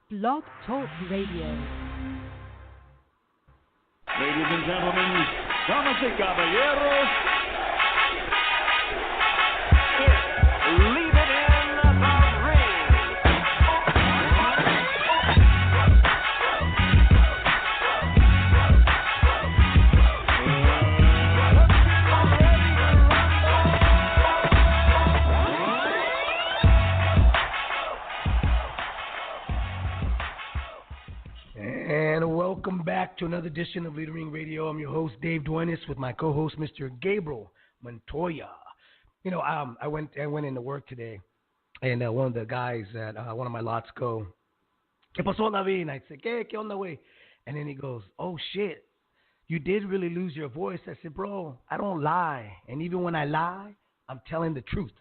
Blog Talk Radio. Ladies and gentlemen, damas y caballeros, leave it in the ring. And welcome back to another edition of LIITR Radio. I'm your host, Dave Duenez, with my co-host, Mr. Gabriel Montoya. You know, I went into work today, and one of the guys at one of my lots go, ¿Qué pasó, Naveen? I said, ¿Qué onda, güey? And then he goes, oh, shit, you did really lose your voice. I said, bro, I don't lie. And even when I lie, I'm telling the truth.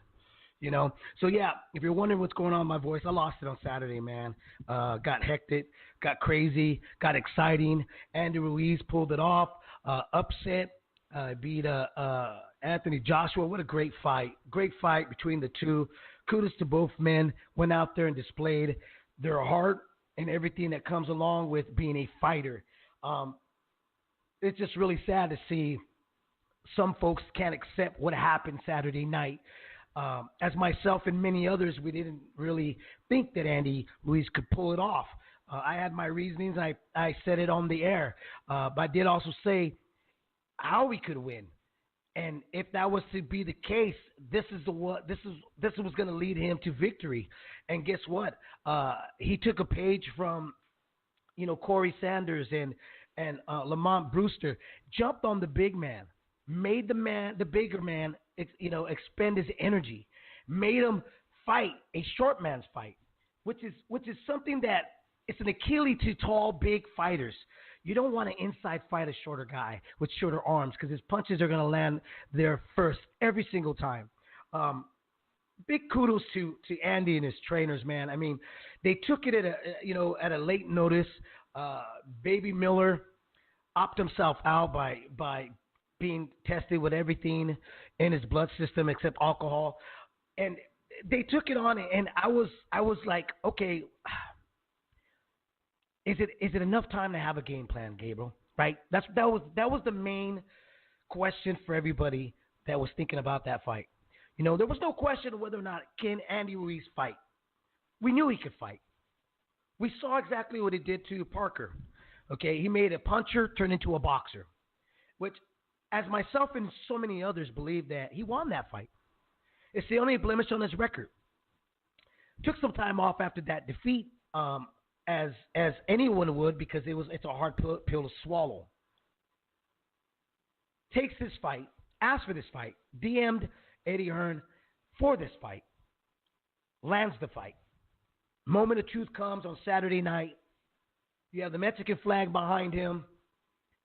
You know, so yeah, if you're wondering what's going on with my voice, I lost it on Saturday, man. Got hectic, got crazy, got exciting. Andy Ruiz pulled it off, upset, beat Anthony Joshua. What a great fight between the two. Kudos to both men. Went out there and displayed their heart and everything that comes along with being a fighter. It's just really sad to see some folks can't accept what happened Saturday night. As myself and many others, we didn't really think that Andy Ruiz could pull it off. I had my reasonings. I said it on the air. But I did also say how he could win. And if that was to be the case, this was going to lead him to victory. And guess what? He took a page from, Corey Sanders and Lamont Brewster, jumped on the big man, made the bigger man, expend his energy, made him fight a short man's fight, which is something that it's an Achilles to tall, big fighters. You don't want to inside fight a shorter guy with shorter arms because his punches are going to land there first every single time. Big kudos to Andy and his trainers, man. I mean, they took it at a late notice. Baby Miller opted himself out by being tested with everything in his blood system except alcohol, and they took it on. And I was like, okay, is it enough time to have a game plan, Gabriel? Right? That was the main question for everybody that was thinking about that fight. There was no question of whether or not can Andy Ruiz fight. We knew he could fight. We saw exactly what he did to Parker. Okay, he made a puncher turn into a boxer, which, as myself and so many others believe, that he won that fight. It's the only blemish on his record. Took some time off after that defeat, as anyone would, because it's a hard pill to swallow. Takes this fight, asked for this fight, DM'd Eddie Hearn for this fight, lands the fight. Moment of truth comes on Saturday night. You have the Mexican flag behind him.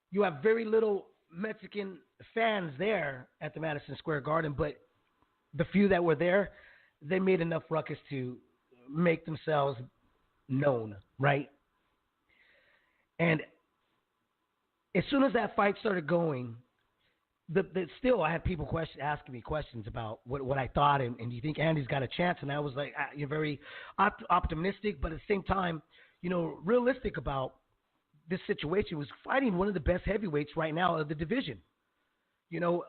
You have very little Mexican fans there at the Madison Square Garden, but the few that were there, they made enough ruckus to make themselves known, right? And as soon as that fight started going, still I had people asking me questions about what I thought, and do you think Andy's got a chance? And I was like, you're very optimistic, but at the same time, realistic about this situation. Was fighting one of the best heavyweights right now of the division.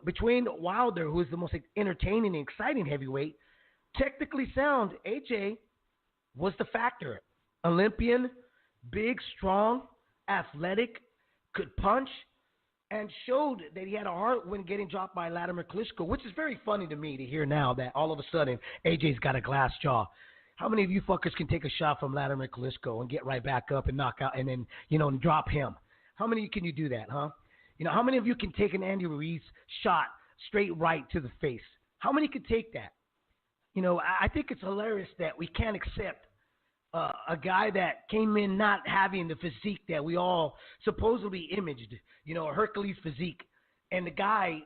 Between Wilder, who is the most entertaining and exciting heavyweight, technically sound, AJ was the factor. Olympian, big, strong, athletic, could punch, and showed that he had a heart when getting dropped by Latimer Klitschko, which is very funny to me to hear now that all of a sudden AJ's got a glass jaw. How many of you fuckers can take a shot from Latimer Klitschko and get right back up and knock out and then, and drop him? How many can you do that, huh? How many of you can take an Andy Ruiz shot straight right to the face? How many can take that? I think it's hilarious that we can't accept a guy that came in not having the physique that we all supposedly imaged, a Hercules physique. And the guy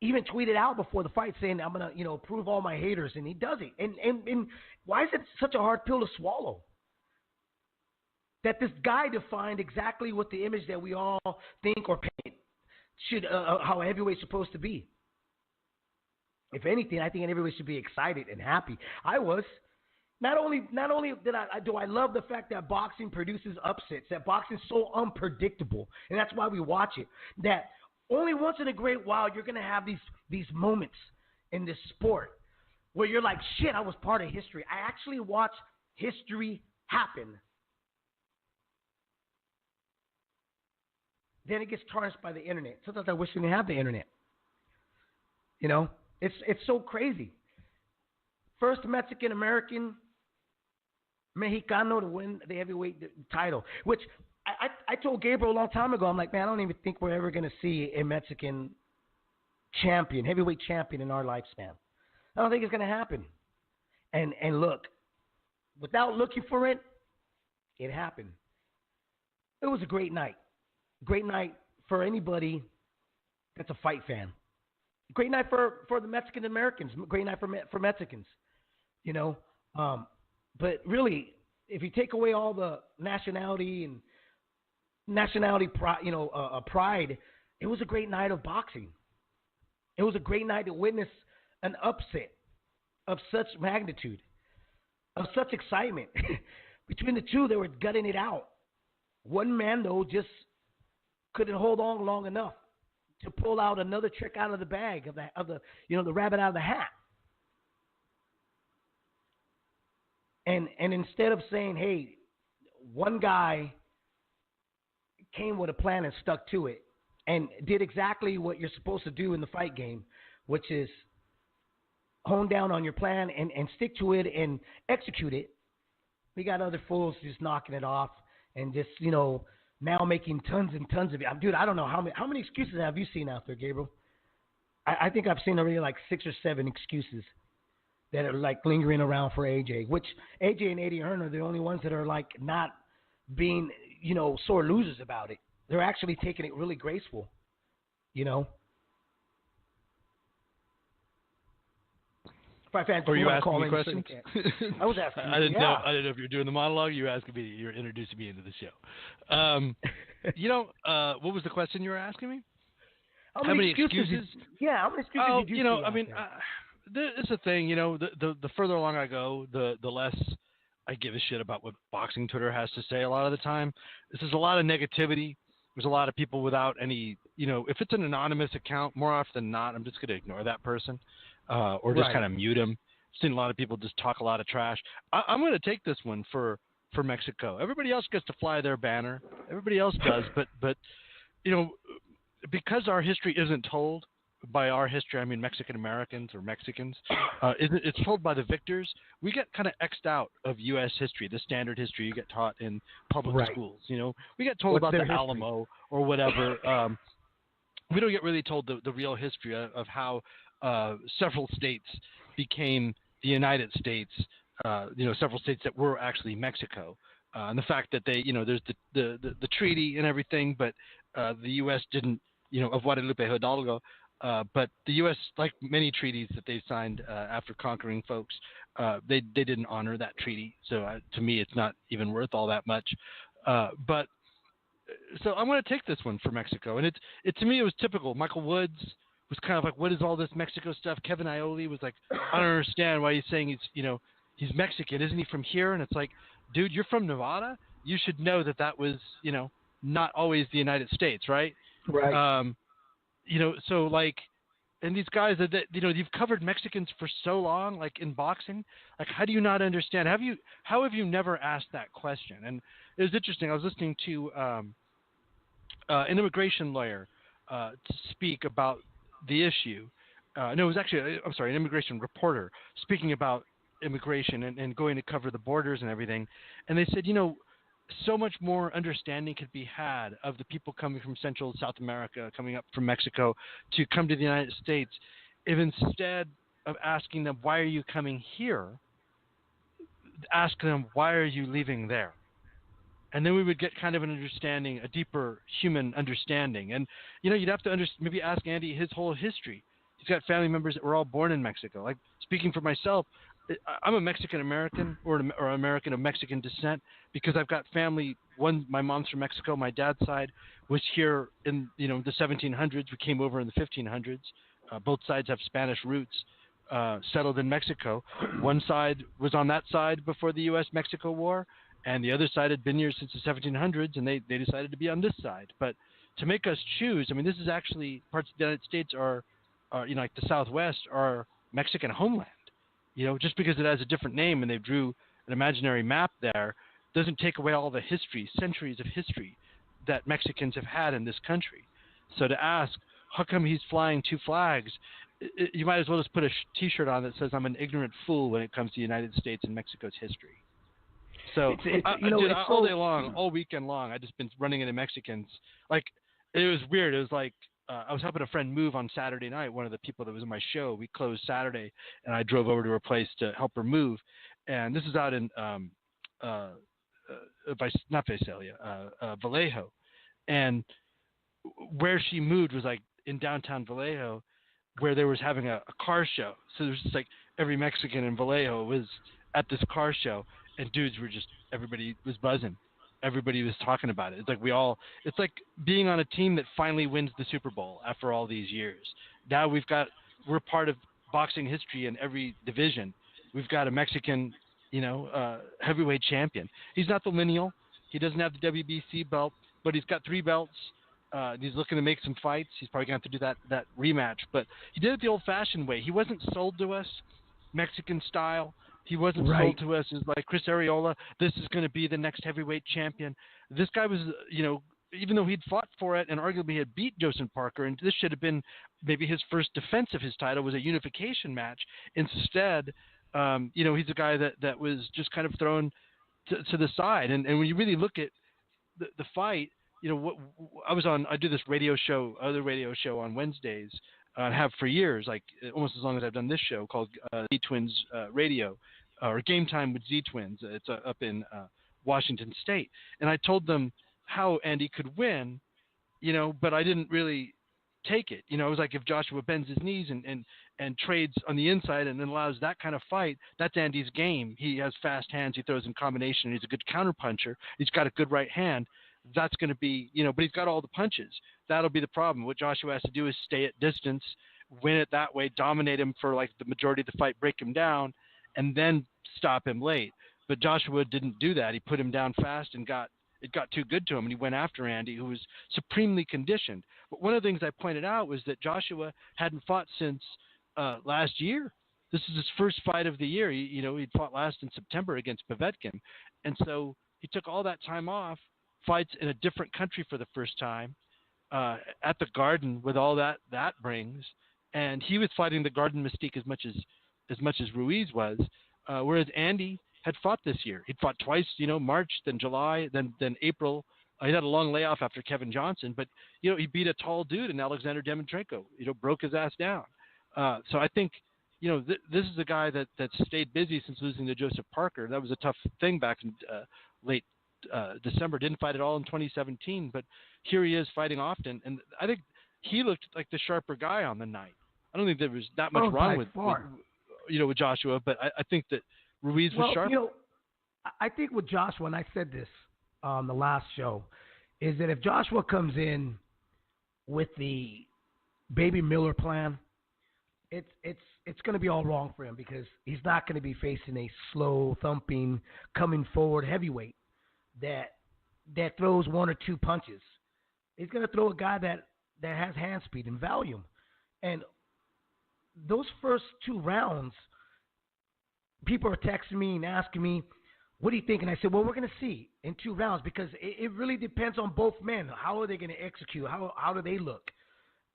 even tweeted out before the fight saying, I'm going to, prove all my haters. And he does it. And why is it such a hard pill to swallow? That this guy defined exactly what the image that we all think or paint should, how a heavyweight's supposed to be. If anything, I think everybody should be excited and happy. I was. Not only do I love the fact that boxing produces upsets, that boxing is so unpredictable, and that's why we watch it. That only once in a great while you're gonna have these moments in this sport where you're like, shit, I was part of history. I actually watched history happen. Then it gets tarnished by the internet. Sometimes I wish we didn't have the internet. You know, it's so crazy. First Mexican American Mexicano to win the heavyweight title, which I told Gabriel a long time ago. I'm like, man, I don't even think we're ever going to see a Mexican champion, heavyweight champion in our lifespan. I don't think it's going to happen. And look, without looking for it, it happened. It was a great night. Great night for anybody that's a fight fan. Great night for the Mexican Americans. Great night for Mexicans. You know, but really, if you take away all the nationality pride, it was a great night of boxing. It was a great night to witness an upset of such magnitude, of such excitement. Between the two, they were gutting it out. One man, though, just couldn't hold on long enough to pull out another trick out of the bag of the rabbit out of the hat. And instead of saying, hey, one guy came with a plan and stuck to it and did exactly what you're supposed to do in the fight game, which is hone down on your plan and stick to it and execute it. We got other fools just knocking it off and just, now making tons and tons of it. Dude, I don't know how many excuses have you seen out there, Gabriel? I think I've seen already like 6 or 7 excuses that are like lingering around for AJ, which AJ and Eddie Hearn are the only ones that are like not being, sore losers about it. They're actually taking it really graceful, Were you asking me questions? I was asking. I didn't know if you were doing the monologue. You were asking me. You're introducing me into the show. What was the question you were asking me? How many excuses? How many excuses did you see? I mean, it's a thing. The further along I go, the less I give a shit about what boxing Twitter has to say. A lot of the time, this is a lot of negativity. There's a lot of people without any. If it's an anonymous account, more often than not, I'm just going to ignore that person. Or just kind of mute them. I've seen a lot of people just talk a lot of trash. I'm going to take this one for Mexico. Everybody else gets to fly their banner. Everybody else does. But because our history isn't told, by our history I mean Mexican Americans or Mexicans, it's told by the victors. We get kind of X'd out of U.S. history, the standard history you get taught in public schools. We get told about the history? Alamo or whatever. We don't get really told the real history of how several states became the United States, several states that were actually Mexico. And the fact that they, there's the treaty and everything, but the U.S. didn't, of Guadalupe Hidalgo, but the U.S., like many treaties that they signed after conquering folks, they didn't honor that treaty. So to me, it's not even worth all that much. But so I'm going to take this one for Mexico. And to me, it was typical. Michael Woods was kind of like, what is all this Mexico stuff? Kevin Iole was like, I don't understand why he's saying he's Mexican. Isn't he from here? And it's like, dude, you're from Nevada. You should know that was, not always the United States, right? Right. So like, and these guys that you've covered Mexicans for so long, like in boxing, like how do you not understand? How have you never asked that question? And it was interesting. I was listening to an immigration lawyer to speak about the issue. No, it was actually, an immigration reporter speaking about immigration and going to cover the borders and everything. And they said, so much more understanding could be had of the people coming from Central and South America, coming up from Mexico to come to the United States, if instead of asking them, why are you coming here, ask them, why are you leaving there? And then we would get kind of an understanding, a deeper human understanding. And, you'd have to maybe ask Andy his whole history. He's got family members that were all born in Mexico. Like, speaking for myself, I'm a Mexican-American or American of Mexican descent because I've got family. My mom's from Mexico. My dad's side was here in, the 1700s. We came over in the 1500s. Both sides have Spanish roots. settled in Mexico. One side was on that side before the U.S.-Mexico War, and the other side had been here since the 1700s, and they decided to be on this side. But to make us choose, I mean, this is actually parts of the United States are like the Southwest are Mexican homeland. Just because it has a different name and they drew an imaginary map there doesn't take away all the history, centuries of history that Mexicans have had in this country. So to ask, how come he's flying two flags? You might as well just put a T-shirt on that says, "I'm an ignorant fool when it comes to the United States and Mexico's history." So all day long, all weekend long, I've just been running into Mexicans. Like, it was weird. It was like I was helping a friend move on Saturday night. One of the people that was in my show, we closed Saturday, and I drove over to her place to help her move. And this is out in not Visalia, Vallejo. And where she moved was like in downtown Vallejo, where they was having a car show. So there's just like every Mexican in Vallejo was at this car show, and dudes were just, everybody was buzzing. Everybody was talking about it. It's like being on a team that finally wins the Super Bowl after all these years. Now we're part of boxing history in every division. We've got a Mexican, heavyweight champion. He's not the lineal. He doesn't have the WBC belt, but he's got 3 belts. He's looking to make some fights. He's probably going to have to do that rematch. But he did it the old-fashioned way. He wasn't sold to us Mexican style. He wasn't sold to us as like Chris Arreola. This is going to be the next heavyweight champion. This guy was, even though he'd fought for it and arguably had beat Joseph Parker, and this should have been maybe his first defense of his title was a unification match. Instead, he's a guy that was just kind of thrown to the side. And when you really look at the fight, I do this other radio show on Wednesdays. I have for years, like almost as long as I've done this show, called Z Twins Radio, or Game Time with Z Twins. It's up in Washington State. And I told them how Andy could win, but I didn't really take it. It was like if Joshua bends his knees and trades on the inside and then allows that kind of fight, that's Andy's game. He has fast hands. He throws in combination. He's a good counterpuncher. He's got a good right hand. That's going to be, but he's got all the punches. That'll be the problem. What Joshua has to do is stay at distance, win it that way, dominate him for like the majority of the fight, break him down, and then stop him late. But Joshua didn't do that. He put him down fast and it got too good to him, and he went after Andy, who was supremely conditioned. But one of the things I pointed out was that Joshua hadn't fought since last year. This is his first fight of the year. He'd fought last in September against Povetkin. And so he took all that time off, fights in a different country for the first time, at the Garden with all that brings, and he was fighting the Garden mystique as much as Ruiz was, whereas Andy had fought this year. He'd fought twice, March, then July, then April. He had a long layoff after Kevin Johnson, but he beat a tall dude in Alexander Demetrenko. Broke his ass down. So I think this is a guy that stayed busy since losing to Joseph Parker. That was a tough thing back in late December. Didn't fight at all in 2017, but here he is fighting often, and I think he looked like the sharper guy on the night. I don't think there was that much wrong with Joshua, but I think that Ruiz was sharper. I think with Joshua, and I said this on the last show, is that if Joshua comes in with the Baby Miller plan, it's going to be all wrong for him, because he's not going to be facing a slow thumping, coming forward heavyweight that throws 1 or 2 punches. He's going to throw a guy that has hand speed and volume. And those first 2 rounds, people are texting me and asking me, what do you think? And I said, well, we're going to see in 2 rounds, because it really depends on both men. How are they going to execute? How do they look?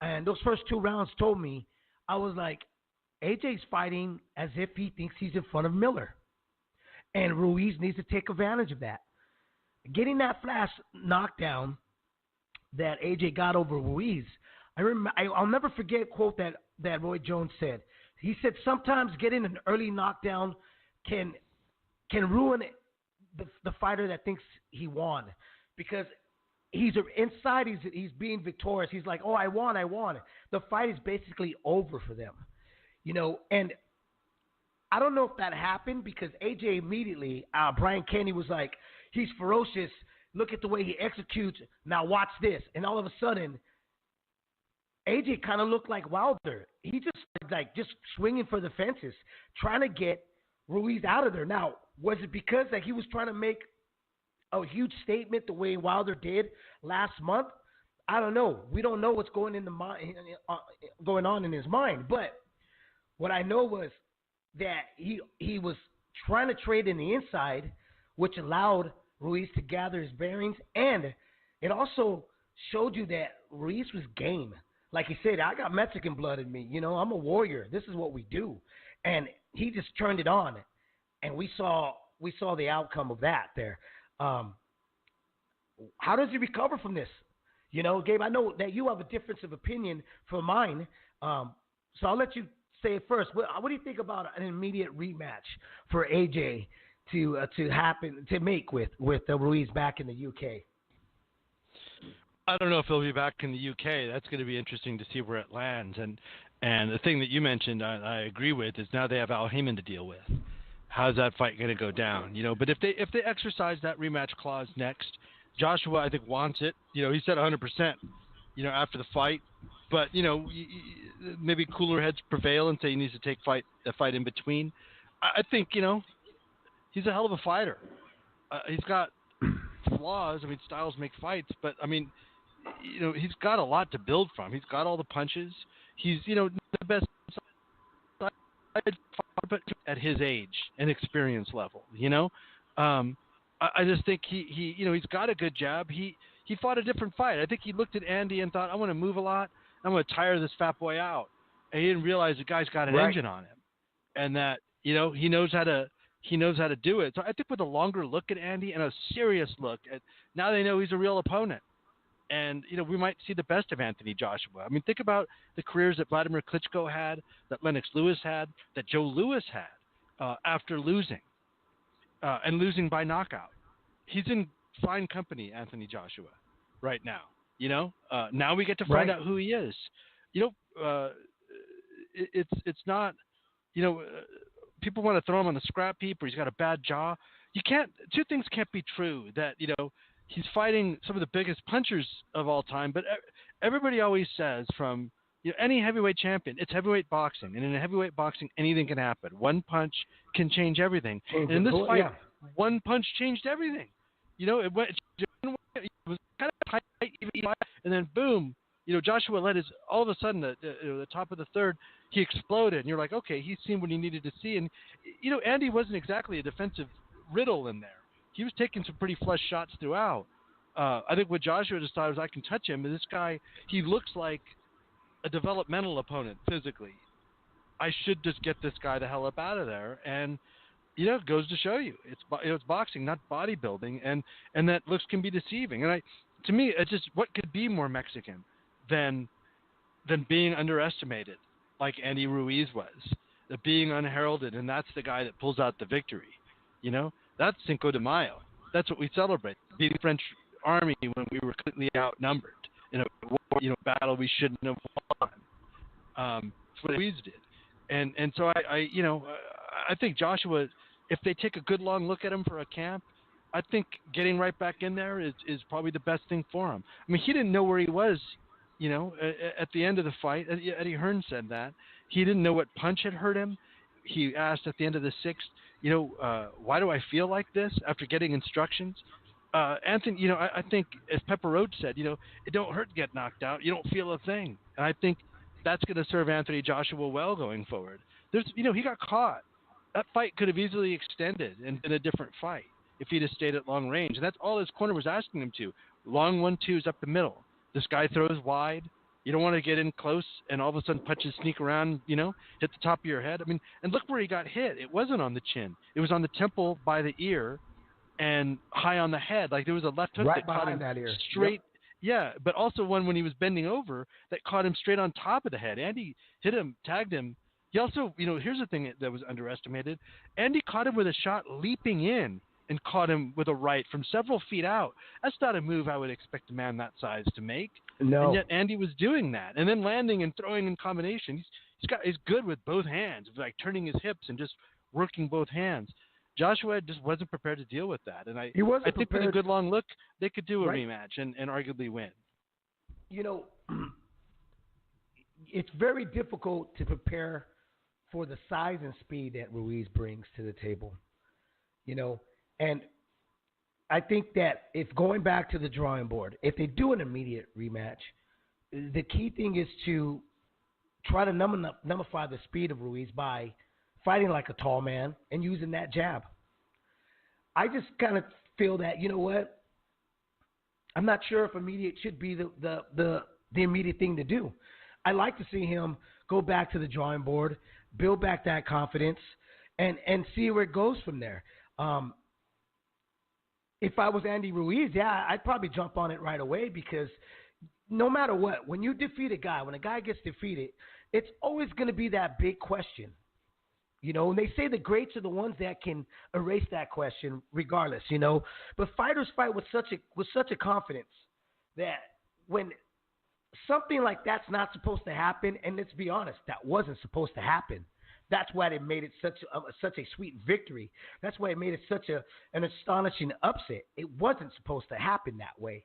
And those first 2 rounds told me, I was like, AJ's fighting as if he thinks he's in front of Miller. And Ruiz needs to take advantage of that. Getting that flash knockdown that AJ got over Ruiz, I'll never forget a quote that Roy Jones said. He said sometimes getting an early knockdown can ruin the fighter that thinks he won, because he's inside. He's being victorious. He's like, oh, I won. The fight is basically over for them, And I don't know if that happened, because AJ immediately, Brian Kenny was like, he's ferocious. Look at the way he executes. Now watch this. And all of a sudden, AJ kind of looked like Wilder. He just just swinging for the fences, trying to get Ruiz out of there. Now, was it because that he was trying to make a huge statement the way Wilder did last month? I don't know. We don't know what's going on in his mind. But what I know was that he was trying to trade in the inside, which allowed Ruiz to gather his bearings, and it also showed you that Ruiz was game. Like he said, I got Mexican blood in me. I'm a warrior. This is what we do. And he just turned it on, and we saw the outcome of that there. How does he recover from this? Gabe, I know that you have a difference of opinion from mine, so I'll let you say it first. What do you think about an immediate rematch for AJ to make with Ruiz back in the UK? I don't know if he'll be back in the UK. That's going to be interesting to see where it lands. And the thing that you mentioned, I agree with, is now they have Al Heyman to deal with. How's that fight going to go down? But if they exercise that rematch clause next, Joshua, I think, wants it. He said 100%, after the fight. But, maybe cooler heads prevail and say he needs to take a fight in between. I think, he's a hell of a fighter. He's got flaws. I mean, styles make fights. But, I mean, he's got a lot to build from. He's got all the punches. He's, the best but at his age and experience level, I just think he's got a good jab. He fought a different fight. I think he looked at Andy and thought, I want to move a lot. I'm going to tire this fat boy out. And he didn't realize the guy's got an engine on him, and that he knows how to do it. So I think with a longer look at Andy and a serious look at, now they know he's a real opponent. And, we might see the best of Anthony Joshua. I mean, think about the careers that Vladimir Klitschko had, that Lennox Lewis had, that Joe Louis had after losing, and losing by knockout. He's in fine company, Anthony Joshua, right now. Now we get to find out who he is. It's not, people want to throw him on the scrap heap or he's got a bad jaw. Two things can't be true, that, he's fighting some of the biggest punchers of all time, but everybody always says from any heavyweight champion, it's heavyweight boxing, and in heavyweight boxing, anything can happen. One punch can change everything. And in this fight, one punch changed everything. It was kind of tight, and then boom, Joshua let all of a sudden the top of the third, he exploded, and you're like, okay, he's seen what he needed to see, and Andy wasn't exactly a defensive riddle in there. He was taking some pretty flush shots throughout. I think what Joshua decided was, I can touch him. And this guy, he looks like a developmental opponent physically. I should just get this guy the hell up out of there. And, it goes to show you. It's boxing, not bodybuilding. And that looks can be deceiving. And to me, it's just, what could be more Mexican than being underestimated like Andy Ruiz was? The being unheralded, and that's the guy that pulls out the victory, That's Cinco de Mayo. That's what we celebrate. Beating the French army when we were completely outnumbered in a war, battle we shouldn't have won. That's what Ruiz did. And so I think Joshua, if they take a good long look at him for a camp, I think getting right back in there is probably the best thing for him. I mean, he didn't know where he was, at the end of the fight. Eddie Hearn said that. He didn't know what punch had hurt him. He asked at the end of the sixth, why do I feel like this after getting instructions? Anthony, I think, as Pepper Roach said, it don't hurt to get knocked out. You don't feel a thing. And I think that's going to serve Anthony Joshua well going forward. He got caught. That fight could have easily extended and been a different fight if he'd have stayed at long range. And that's all his corner was asking him to. Long 1-2s up the middle. This guy throws wide. You don't want to get in close and all of a sudden punches sneak around, hit the top of your head. I mean, and look where he got hit. It wasn't on the chin. It was on the temple by the ear and high on the head. Like there was a left hook that caught him that ear. Straight. Yep. Yeah, but also one when he was bending over that caught him straight on top of the head. Andy hit him, tagged him. He also, here's the thing that was underestimated. Andy caught him with a shot leaping in and caught him with a right from several feet out. That's not a move I would expect a man that size to make. No. And yet Andy was doing that. And then landing and throwing in combination. He's good with both hands, like turning his hips and just working both hands. Joshua just wasn't prepared to deal with that. And I think with a good long look, they could do a rematch and arguably win. it's very difficult to prepare for the size and speed that Ruiz brings to the table. And I think that if going back to the drawing board, if they do an immediate rematch, the key thing is to try to nullify the speed of Ruiz by fighting like a tall man and using that jab. I just kind of feel that, you know what? I'm not sure if immediate should be the immediate thing to do. I like to see him go back to the drawing board, build back that confidence, and see where it goes from there. If I was Andy Ruiz, I'd probably jump on it right away because no matter what, when you defeat a guy, when a guy gets defeated, it's always going to be that big question. And they say the greats are the ones that can erase that question regardless, But fighters fight with such a confidence that when something like that's not supposed to happen, and let's be honest, that wasn't supposed to happen. That's why it made it such a sweet victory. That's why it made it such an astonishing upset. It wasn't supposed to happen that way,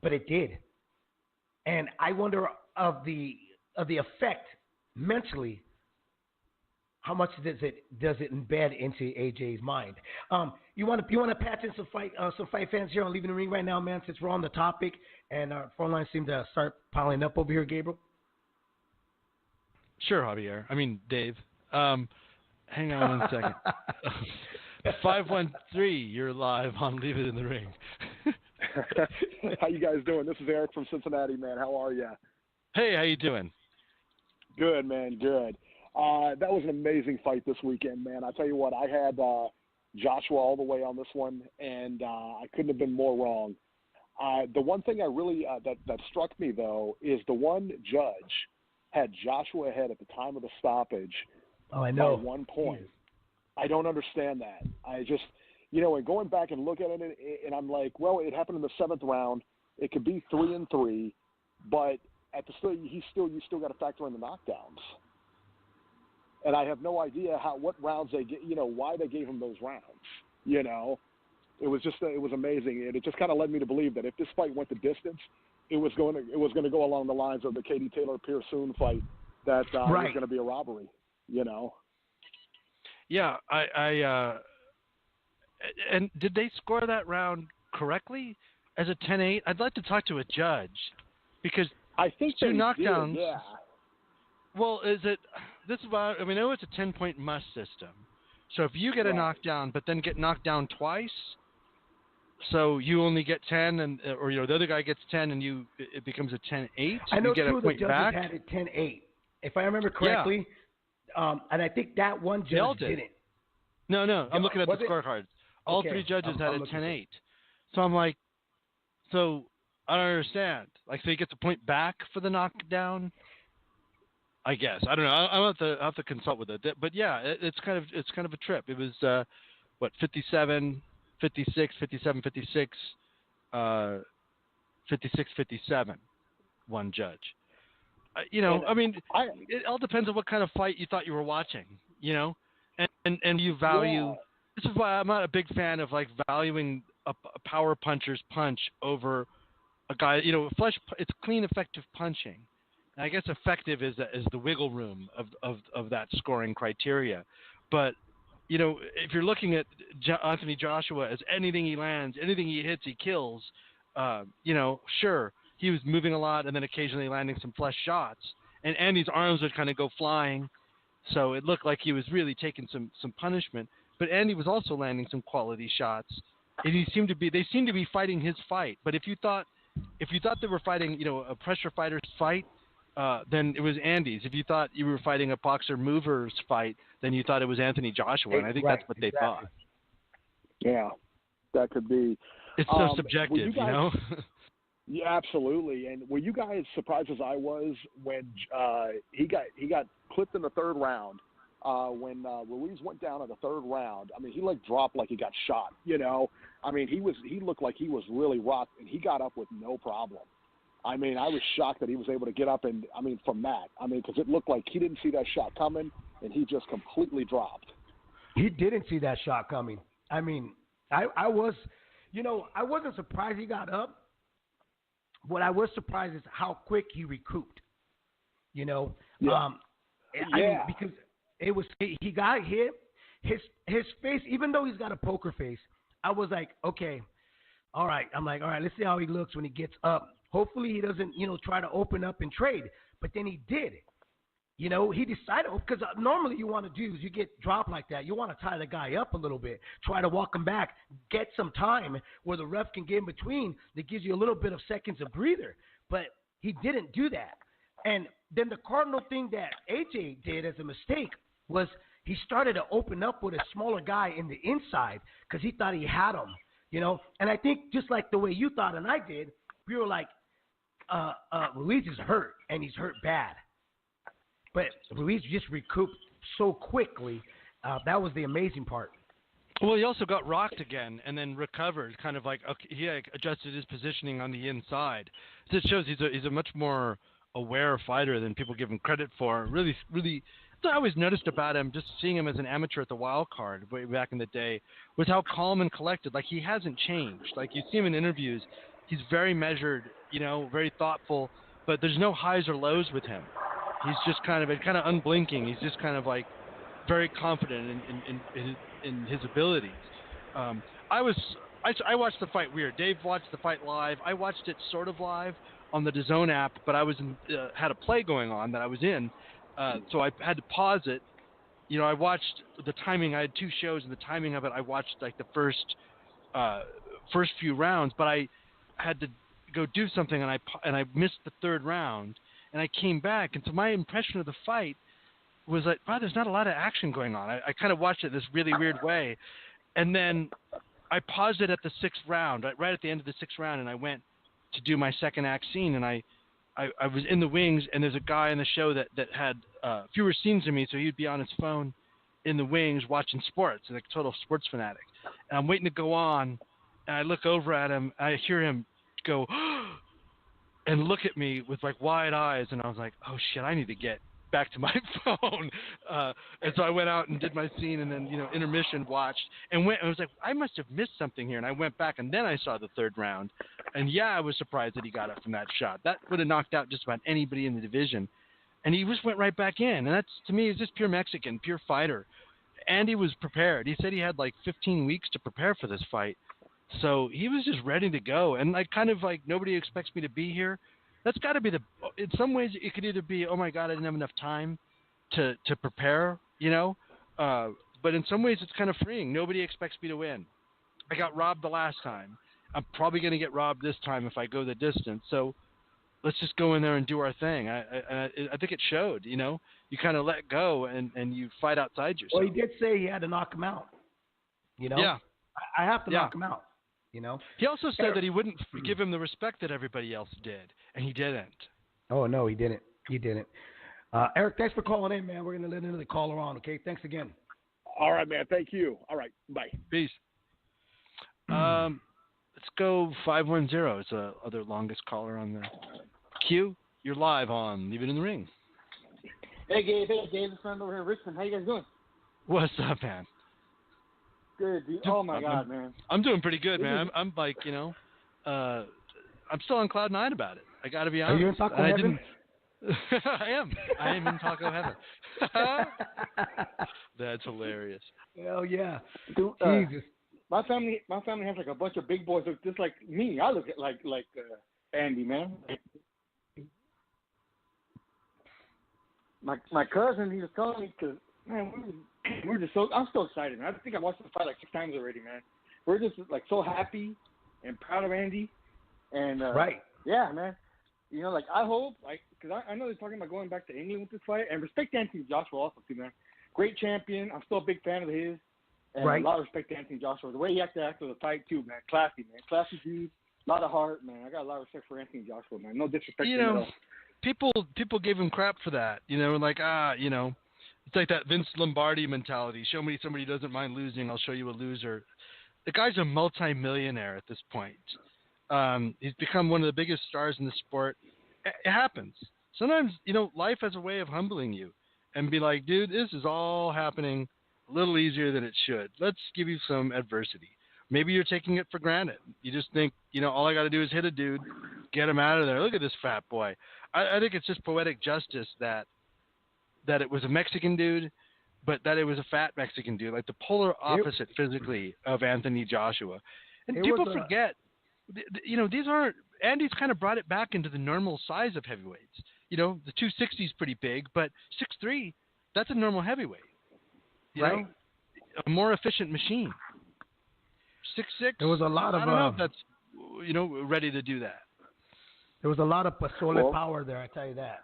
but it did. And I wonder of the effect mentally. How much does it embed into AJ's mind? You want to patch in some fight fans here on Leaving the Ring right now, man, since we're on the topic and our phone lines seem to start piling up over here, Gabriel? Sure, Javier. Dave. Hang on one second. 513, you're live on Leave It in the Ring. How you guys doing? This is Eric from Cincinnati, man. How are you? Hey, how you doing? Good, man. Good. That was an amazing fight this weekend, man. I tell you what, I had Joshua all the way on this one, and I couldn't have been more wrong. The one thing I really that struck me, though, is the one judge had Joshua ahead at the time of the stoppage I know. by 1 point. I don't understand that. I just, and going back and look at it, and I'm like, well, it happened in the 7th round. It could be 3-3, but you still got to factor in the knockdowns. And I have no idea what rounds they get, why they gave him those rounds. It was amazing, and it just kind of led me to believe that if this fight went the distance, it was going to go along the lines of the Katie Taylor-Pierce Soon fight that it was going to be a robbery. Yeah, and did they score that round correctly as a 10-8? I'd like to talk to a judge because I think two knockdowns. Did, yeah. Well, is it? This is why I know it's a 10-point must system. So if you get a knockdown, but then get knocked down twice, so you only get 10, or the other guy gets 10, and it becomes a 10-8. I know you get two a of the point judges back. had it 10-8, if I remember correctly. Yeah. And I think that one judge didn't. No, I'm looking at the scorecards. All three judges had a 10-8. So I'm like, I don't understand. Like, so he gets a point back for the knockdown. I guess I don't know. I'll have to consult with it. But yeah, it's kind of a trip. It was 57, 56, 57, 56, 56, 57. One judge. It all depends on what kind of fight you thought you were watching. And you value. Yeah. This is why I'm not a big fan of valuing a power puncher's punch over a guy. It's clean, effective punching. I guess effective is the wiggle room of that scoring criteria. But, if you're looking at Anthony Joshua as anything he lands, anything he hits, he kills, sure, he was moving a lot and then occasionally landing some flush shots. And Andy's arms would kind of go flying. So it looked like he was really taking some punishment. But Andy was also landing some quality shots. And they seemed to be fighting his fight. But if you thought they were fighting, a pressure fighter's fight, then it was Andy's. If you thought you were fighting a boxer mover's fight, then you thought it was Anthony Joshua, and I think that's what they thought. Yeah, that could be. It's so subjective, Yeah, absolutely. And were you guys surprised as I was when he got clipped in the 3rd round? When Ruiz went down in the 3rd round, he dropped like he got shot. He looked like he was really rocked, and he got up with no problem. I was shocked that he was able to get up and, from that. Because it looked like he didn't see that shot coming, and he just completely dropped. He didn't see that shot coming. I was, I wasn't surprised he got up. What I was surprised is how quick he recouped. You know, Yeah. I mean, because he got hit. His face, even though he's got a poker face, I was like, okay, all right. I'm like, all right, let's see how he looks when he gets up. Hopefully he doesn't, try to open up and trade. But then he did. He decided, because normally you want to do is you get dropped like that. You want to tie the guy up a little bit, try to walk him back, get some time where the ref can get in between that gives you a little bit of seconds of breather. But he didn't do that. And then the cardinal thing that AJ did as a mistake was he started to open up with a smaller guy in the inside because he thought he had him, And I think just like the way you thought and I did, we were like, Ruiz is hurt, and he's hurt bad. But Ruiz just recouped so quickly. That was the amazing part. Well, he also got rocked again and then recovered, kind of like he adjusted his positioning on the inside. So it shows he's a much more aware fighter than people give him credit for. Really, really, what I always noticed about him, just seeing him as an amateur at the Wild Card way back in the day, was how calm and collected. Like, he hasn't changed. Like, you see him in interviews, he's very measured, very thoughtful, but there's no highs or lows with him. He's just kind of unblinking. He's just kind of like very confident in his abilities. I watched the fight weird. Dave watched the fight live. I watched it sort of live on the DAZN app, but I was had a play going on that I was in, so I had to pause it. I watched the timing. I had two shows, and the timing of it, I watched like the first few rounds, but I had to go do something, and I missed the third round. And I came back, and so my impression of the fight was like, wow, there's not a lot of action going on. I kind of watched it this really weird way. And then I paused it at the sixth round, right at the end of the sixth round, and I went to do my second act scene. And I was in the wings, and there's a guy in the show that had fewer scenes than me, so he'd be on his phone in the wings watching sports, like a total sports fanatic. And I'm waiting to go on, and I look over at him, and I hear him go, and look at me with like wide eyes, and I was like, oh shit, I need to get back to my phone. And so I went out and did my scene, and then, intermission, watched, and I was like, I must have missed something here. And I went back, and then I saw the third round. And yeah, I was surprised that he got up from that shot. That would have knocked out just about anybody in the division. And he just went right back in. And that's, to me, is just pure Mexican, pure fighter. Andy was prepared. He said he had like 15 weeks to prepare for this fight. So he was just ready to go. And like, kind of like, nobody expects me to be here. That's got to be in some ways it could either be, oh my God, I didn't have enough time to prepare, but in some ways it's kind of freeing. Nobody expects me to win. I got robbed the last time. I'm probably going to get robbed this time if I go the distance. So let's just go in there and do our thing. I think it showed, you kind of let go and you fight outside yourself. Well, he did say he had to knock him out, Yeah. I have to knock him out. He also said that he wouldn't give him the respect that everybody else did, and he didn't. Oh, no, he didn't. Eric, thanks for calling in, man. We're going to let another caller on, okay? Thanks again. All right, man. Thank you. All right. Bye. Peace. Let's go 510. It's the other longest caller on the queue. You're live on Leave It in the Ring. Hey, Gabe. Hey, Dave. It's friend over here in Richmond. How you guys doing? What's up, man? Good, dude. Oh, my God, man. I'm doing pretty good, man. I'm like, I'm still on cloud nine about it. I got to be honest. Are you in Taco Heaven? I am. I am in Taco Heaven. That's hilarious. Hell yeah. Dude, Jesus. My family has like a bunch of big boys look just like me. I look at like Andy, man. My cousin, he was telling me, because, man, we're just I'm so excited, man. I think I watched the fight like 6 times already, man. We're just like so happy and proud of Andy. And right. Yeah, man. Like I hope, like, because I know they're talking about going back to India with this fight, and respect to Anthony Joshua also too, man. Great champion. I'm still a big fan of his. And right. A lot of respect to Anthony Joshua. The way he had to act with the fight too, man. Classy, man. Classy dude. A lot of heart, man. I got a lot of respect for Anthony Joshua, man. No disrespect to him at all. People gave him crap for that. It's like that Vince Lombardi mentality. Show me somebody who doesn't mind losing, I'll show you a loser. The guy's a multi-millionaire at this point. He's become one of the biggest stars in the sport. It happens. Sometimes, life has a way of humbling you and be like, dude, this is all happening a little easier than it should. Let's give you some adversity. maybe you're taking it for granted. You just think, all I got to do is hit a dude, get him out of there. Look at this fat boy. I think it's just poetic justice that it was a Mexican dude, but that it was a fat Mexican dude, like the polar opposite physically of Anthony Joshua. And people forget, these aren't. Andy's kind of brought it back into the normal size of heavyweights. The 260 is pretty big, but 6'3", that's a normal heavyweight. You know, a more efficient machine. 6'6". There was a lot of. I don't know if that's ready to do that. There was a lot of Pasole power there. I tell you that.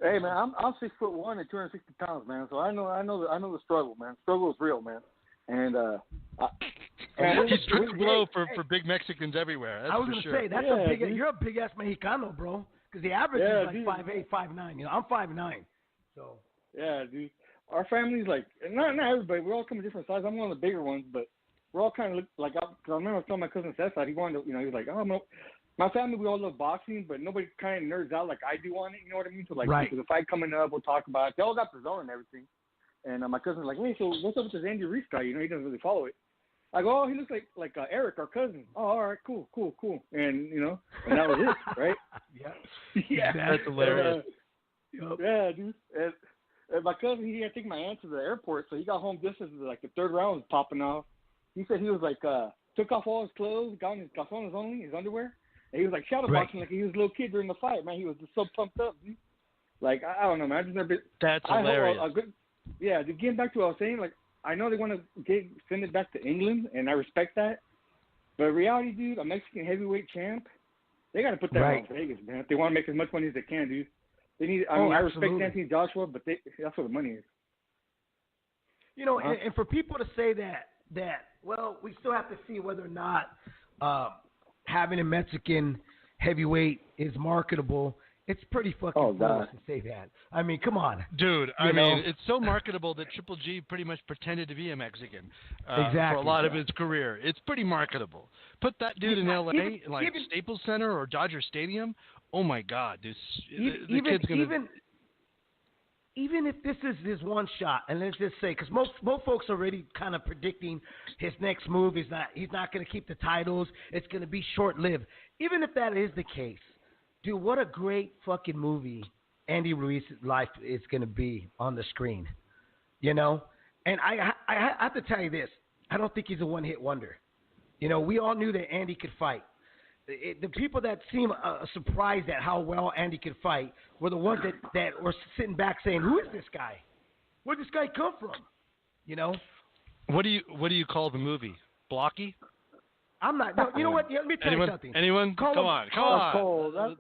Hey man, I'm 6'1" and 260 pounds, man. So I know the struggle, man. Struggle is real, man. And he's took blow for big Mexicans everywhere. That's I was for gonna sure. say that's a big. Dude. You're a big ass Mexicano, bro. Because the average is like 5'8", 5'9". I'm 5'9". So. Yeah, dude. Our family's like not everybody. We all come in different sizes. I'm one of the bigger ones, but we're all kind of like. Cause I remember I was telling my cousin Cesar, he wanted to, he was like, oh no. My family, we all love boxing, but nobody kind of nerds out like I do on it. You know what I mean? So like, if a fight coming up, we'll talk about it. They all got their zone and everything. And my cousin's like, hey, so what's up with this Andy Ruiz guy? He doesn't really follow it. I go, oh, he looks like Eric, our cousin. Oh, all right, cool. And and that was it, right? Yeah, that's hilarious. Yeah, dude. And my cousin, he had to take my aunt to the airport, so he got home just as like the third round was popping off. He said he was like took off all his clothes, got on his calzones only, his underwear. And he was like shadowboxing like he was a little kid during the fight, man. He was just so pumped up, dude. Like, I don't know, man. I just never been. That's hilarious. Getting back to what I was saying, like, I know they want to send it back to England, and I respect that. But in reality, dude, a Mexican heavyweight champ, they got to put that on Vegas, man. If they want to make as much money as they can, dude. They need. I respect Anthony Joshua, but that's where the money is. And for people to say that, well, we still have to see whether or not having a Mexican heavyweight is marketable. It's pretty fucking foolish to say that. I mean, come on. Dude, I mean, it's so marketable that Triple G pretty much pretended to be a Mexican for a lot of his career. It's pretty marketable. Put that dude in L.A., like Staples Center or Dodger Stadium. Oh, my God. Dude, the kid's going to... Even if this is his one shot, and let's just say, because most folks are already kind of predicting his next move is he's not going to keep the titles. It's going to be short-lived. Even if that is the case, dude, what a great fucking movie Andy Ruiz's life is going to be on the screen, And I have to tell you this. I don't think he's a one-hit wonder. We all knew that Andy could fight. The people that seem surprised at how well Andy could fight were the ones that were sitting back saying, "Who is this guy? Where'd this guy come from?" What do you call the movie? Blocky? I'm not. No, you know what? Let me tell you something. Anyone? Come on.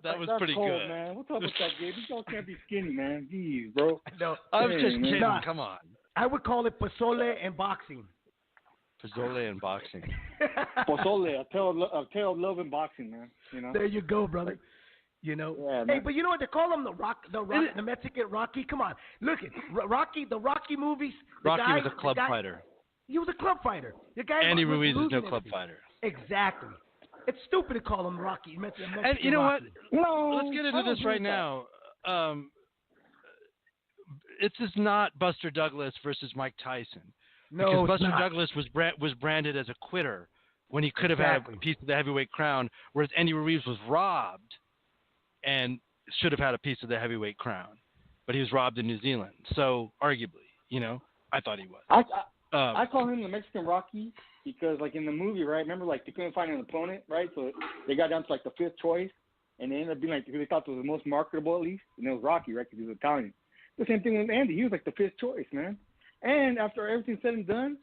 That was pretty cold, good, man. What's up with that, Gabe? You all can't be skinny, man. Jeez, bro. No, I was just kidding. Nah, come on. I would call it Pasole and boxing. Pozole and boxing. Pozole, a tale of love and boxing, man. There you go, brother. Yeah, hey, but you know what they call him? The Mexican Rocky. Come on, look at Rocky. The Rocky movies. Rocky was a club fighter. He was a club fighter. The guy. Andy Ruiz is no club fighter. Exactly. It's stupid to call him Rocky. Mexican and you know Rocky. what? No, let's get into this right now. It's just not Buster Douglas versus Mike Tyson. No, because Buster Douglas was branded as a quitter when he could have had a piece of the heavyweight crown, whereas Andy Ruiz was robbed and should have had a piece of the heavyweight crown, but he was robbed in New Zealand. So arguably, I thought he was. I call him the Mexican Rocky because, like in the movie, right? Remember, like they couldn't find an opponent, right? So they got down to like the fifth choice, and they ended up being like who they thought was the most marketable at least, and it was Rocky, right? Because he was Italian. The same thing with Andy. He was like the fifth choice, man. And after everything's said and done,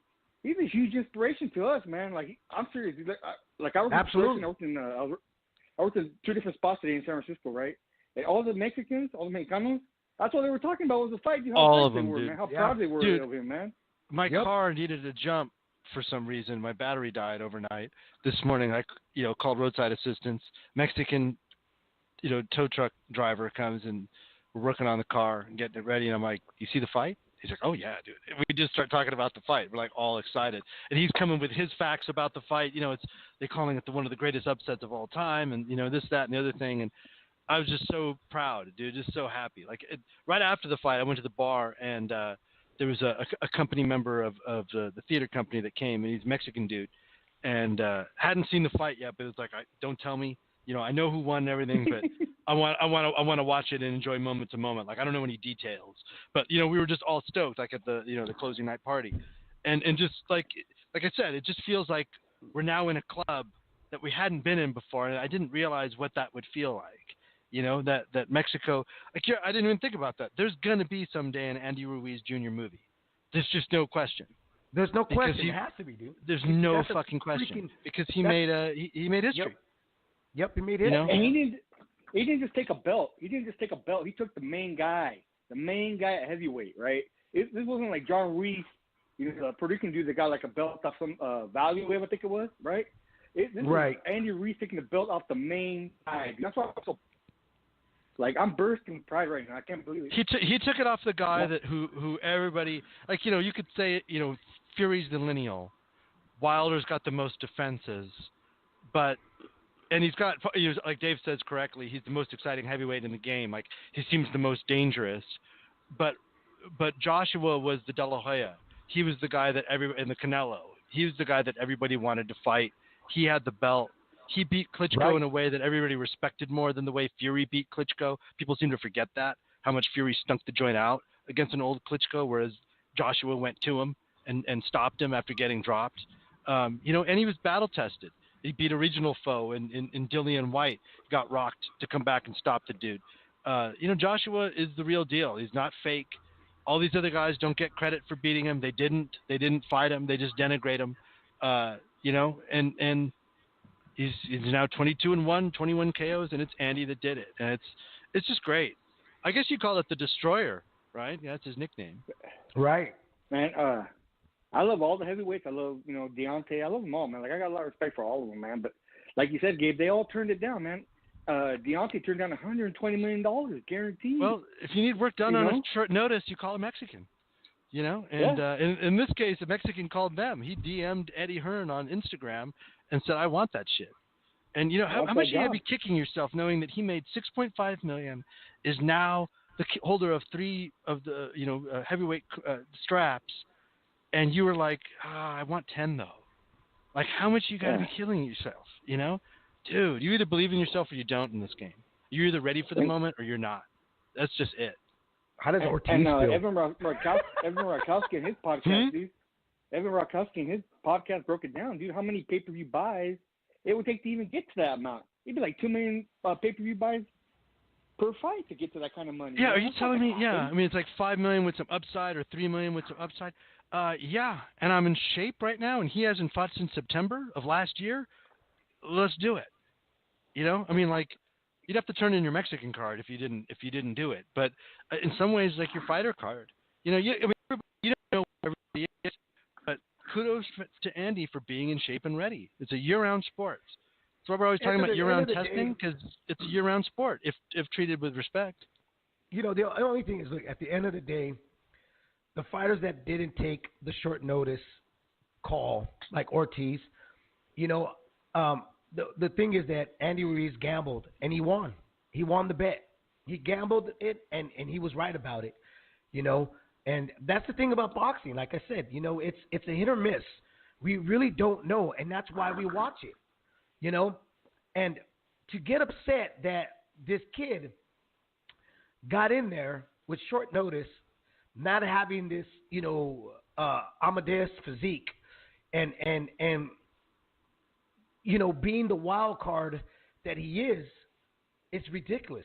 he's a huge inspiration to us, man. Like, I'm serious. I was absolutely. I worked in 2 different spots today in San Francisco, right? And all the Mexicans, all the Mexicanos, that's all they were talking about was the fight. All of them, they were, dude. Man. How proud they were of him, man. My car needed a jump for some reason. My battery died overnight. This morning, I called roadside assistance. Mexican, tow truck driver comes and we're working on the car and getting it ready. And I'm like, "You see the fight?" He's like, "Oh, yeah, dude." And we just start talking about the fight. We're like all excited. And he's coming with his facts about the fight. They're calling it one of the greatest upsets of all time. And, this, that, and the other thing. And I was just so proud, dude, just so happy. Like right after the fight, I went to the bar and there was a company member of the theater company that came, and he's a Mexican dude. and hadn't seen the fight yet, but it was like, don't tell me. I know who won and everything, but I want to watch it and enjoy moment to moment. Like, I don't know any details, but we were just all stoked, like at the the closing night party, and just like I said, it just feels like we're now in a club that we hadn't been in before, and I didn't realize what that would feel like. That Mexico, I didn't even think about that. There's gonna be someday an Andy Ruiz Jr. movie. There's just no question. There's no question. It has to be, dude. There's no fucking question because he made history. Yep, he made history. And he didn't just take a belt. He took the main guy at heavyweight, right? This wasn't like John Ruiz, the Puerto Rican dude that got like a belt off some value wave, I think it was, right? This was Andy Ruiz taking the belt off the main guy. That's why I'm so I'm bursting with pride right now. I can't believe it. He took it off the guy that who everybody you could say Fury's the lineal, Wilder's got the most defenses, and he's got, like Dave says correctly, he's the most exciting heavyweight in the game. Like, he seems the most dangerous, but Joshua was the De La Hoya. He was the guy that in the Canelo. He was the guy that everybody wanted to fight. He had the belt. He beat Klitschko in a way that everybody respected more than the way Fury beat Klitschko. People seem to forget that, how much Fury stunk the joint out against an old Klitschko, whereas Joshua went to him and stopped him after getting dropped. And he was battle tested. He beat a regional foe in Dillian White, got rocked to come back and stop the dude. Joshua is the real deal. He's not fake. All these other guys don't get credit for beating him. They didn't fight him. They just denigrate him. And he's now 22-1, 21 KOs, and it's Andy that did it. And it's just great. I guess you call it the Destroyer, right? Yeah, that's his nickname. Right. Man, I love all the heavyweights. I love, Deontay. I love them all, man. Like, I got a lot of respect for all of them, man. But like you said, Gabe, they all turned it down, man. Deontay turned down $120 million, guaranteed. Well, if you need work done on a short notice, you call a Mexican. And in this case, a Mexican called them. He DM'd Eddie Hearn on Instagram and said, "I want that shit." And how much you gotta be kicking yourself knowing that he made $6.5 million, is now the holder of 3 of the heavyweight straps. And you were like, I want 10 though. Like, how much you got to be killing yourself, Dude, you either believe in yourself or you don't in this game. You're either ready for the moment or you're not. That's just it. How does Ortiz feel? Evan Rakowski in his podcast, dude. Evan Rakowski in his podcast broke it down, dude. How many pay-per-view buys it would take to even get to that amount? It'd be like 2 million pay-per-view buys per fight to get to that kind of money. Yeah, are you telling me? Yeah, I mean, it's like 5 million with some upside or 3 million with some upside. Yeah, and I'm in shape right now, and he hasn't fought since September of last year. Let's do it. I mean, like, you'd have to turn in your Mexican card if you didn't do it. But in some ways, like your fighter card. You don't know where everybody is, but kudos to Andy for being in shape and ready. It's a year-round sport. That's why we're always talking about year-round testing, because it's a year-round sport if treated with respect. The only thing is, look, at the end of the day, the fighters that didn't take the short notice call, like Ortiz, the thing is that Andy Ruiz gambled and he won. He won the bet. He gambled it and he was right about it. And that's the thing about boxing. Like I said, it's a hit or miss. We really don't know, and that's why we watch it. And to get upset that this kid got in there with short notice, not having this, Amadeus physique, and being the wild card that he is, it's ridiculous.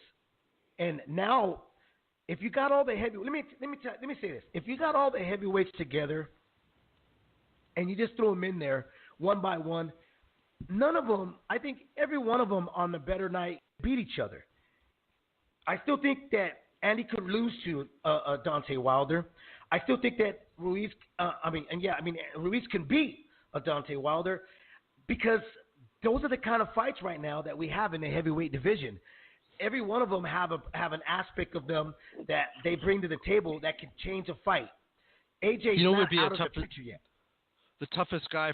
And now, if you got all the let me say this: if you got all the heavyweights together, and you just throw them in there one by one, none of them, I think every one of them on the better night beat each other. I still think that Andy could lose to Deontay Wilder. I still think that Ruiz, Ruiz can beat Deontay Wilder, because those are the kind of fights right now that we have in the heavyweight division. Every one of them have an aspect of them that they bring to the table that can change a fight. AJ's not out of the picture yet. The toughest guy I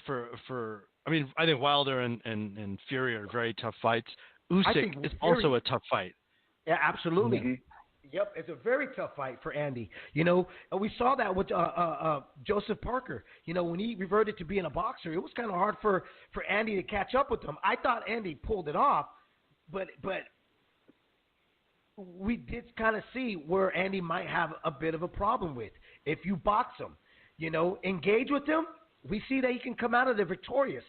think Wilder and Fury are very tough fights. Usyk is also a tough fight. Yeah, absolutely. Yep, it's a very tough fight for Andy. We saw that with Joseph Parker. When he reverted to being a boxer, it was kind of hard for Andy to catch up with him. I thought Andy pulled it off, but we did kind of see where Andy might have a bit of a problem with. If you box him, engage with him, we see that he can come out of there victorious.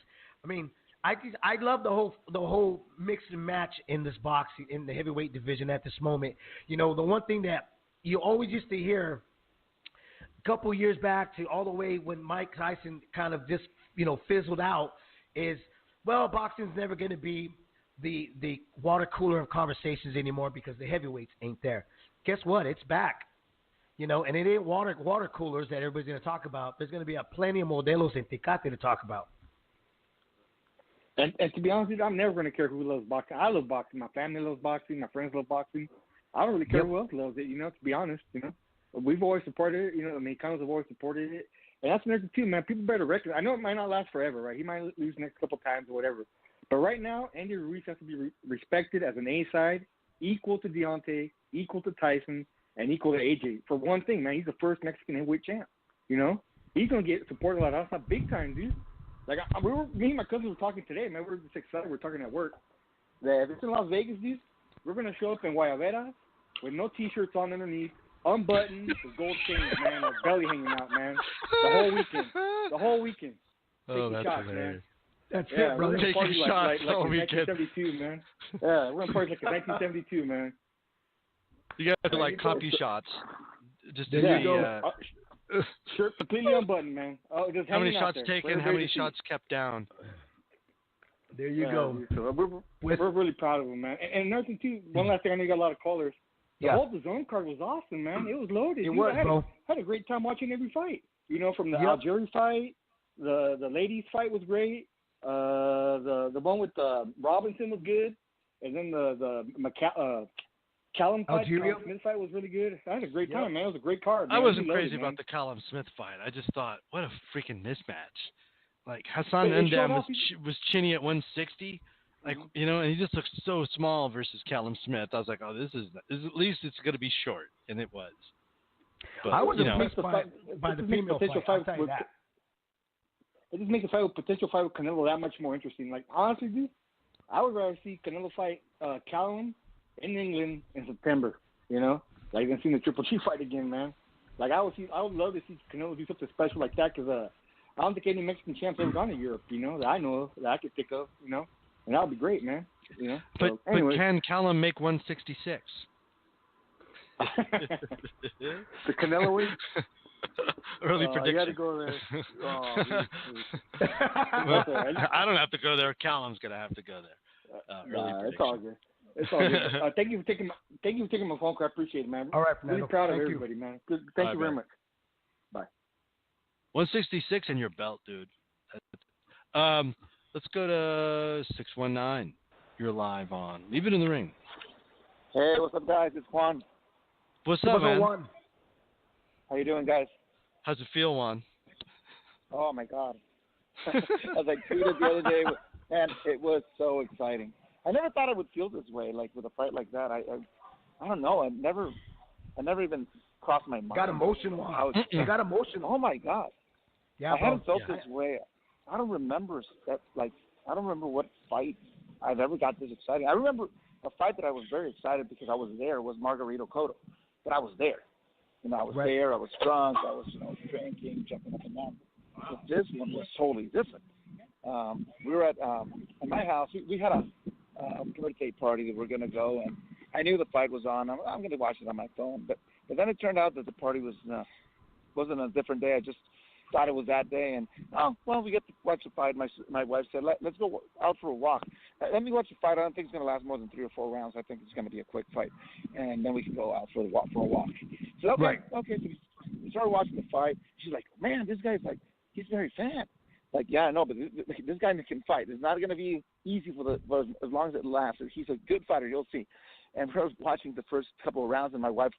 I mean, I love the whole mix and match in this boxing in the heavyweight division at this moment. The one thing that you always used to hear a couple years back to all the way when Mike Tyson kind of just fizzled out is, well, boxing's never going to be the water cooler of conversations anymore because the heavyweights ain't there. Guess what? It's back. And it ain't water coolers that everybody's going to talk about. There's going to be plenty of Modelos and Tecate to talk about. And to be honest with you, I'm never going to care who loves boxing. I love boxing. My family loves boxing. My friends love boxing. I don't really care who else loves it, to be honest, We've always supported it, the Mexicanos have always supported it. And that's another thing, too, man. People better recognize. I know it might not last forever, right? He might lose next couple times or whatever. But right now, Andy Ruiz has to be respected as an A-side, equal to Deontay, equal to Tyson, and equal to AJ. For one thing, man, he's the first Mexican heavyweight champ, He's going to get supported a lot outside big time, dude. Like, me and my cousins were talking today, man. We were just excited. We were talking at work. That if it's in Las Vegas, dude, we're going to show up in Guayabera with no T-shirts on underneath, unbuttoned, with gold chains, man, our belly hanging out, man. The whole weekend. Oh, that's shots, hilarious. Man. That's Yeah, it, brother. We're Taking shots like all in weekend. 1972, man. Yeah, we're going to party like in 1972, man. You guys are like copy shots. Just There you go. Shirt completely unbuttoned, man. Oh, just how many hanging out shots there. taken? How many shots kept down? There you go. Dude, so we're really proud of him, man. And another thing, too, one last thing, I know you got a lot of callers. The whole DAZN card was awesome, man. It was loaded. It was, bro. I had a great time watching every fight. From the Algeria fight, the ladies fight was great. The one with Robinson was good, and then the Callum fight, Algeria? Callum Smith fight was really good. I had a great time, man. It was a great card. Man. I wasn't Really crazy loaded, about the Callum Smith fight. I just thought, what a freaking mismatch. Like, Hassan Ndam was chinny at 160. Like, and he just looked so small versus Callum Smith. I was like, oh, this is at least it's going to be short, and it was. But, I was impressed by the female fight. I'll tell you that. It just makes a potential fight with Canelo that much more interesting. Like, honestly, dude, I would rather see Canelo fight Callum in England in September, like than seeing the Triple G fight again, man. Like, I would love to see Canelo do something special like that because I don't think any Mexican champs ever gone to Europe, that I know of, that I could think of, and that would be great, man. But anyway. But can Callum make 166? The Canelo week? Early prediction. You got to go there. I don't have to go there. Callum's gonna have to go there. Early prediction. It's all good. It's all good. Thank you for taking my phone call. I appreciate it, man. All right, Really proud of everybody, man. Good. Thank you very much. Bye. 166 in your belt, dude. Let's go to 619. You're live on. Leave it in the ring. Hey, what's up, guys? It's Juan. What's up, man? Juan. How you doing, guys? How's it feel, Juan? Oh, my God. I was like tweeted the other day, and it was so exciting. I never thought I would feel this way, like with a fight like that. I don't know. I never even crossed my mind. Got emotional. I got emotional. Oh, my God. Yeah, I haven't felt this way. I don't remember what fight I've ever got this exciting. I remember a fight that I was very excited because I was there was Margarito Cotto, but I was there. I was there. I was drunk. I was, drinking, jumping up and down. But this one was totally different. We were at my house. We had a birthday party that we're going to go, and I knew the fight was on. I'm going to watch it on my phone, but then it turned out that the party wasn't a different day. I just thought it was that day, and we get to watch the fight. My wife said, let's go out for a walk. Let me watch the fight. I don't think it's going to last more than 3 or 4 rounds. I think it's going to be a quick fight, and then we can go out for a walk. So okay, so we started watching the fight. She's like, man, this guy's like, he's very fat. Like, yeah, I know, but this guy can fight. It's not going to be easy for as long as it lasts. He's a good fighter, you'll see. And I was watching the first couple of rounds, and my wife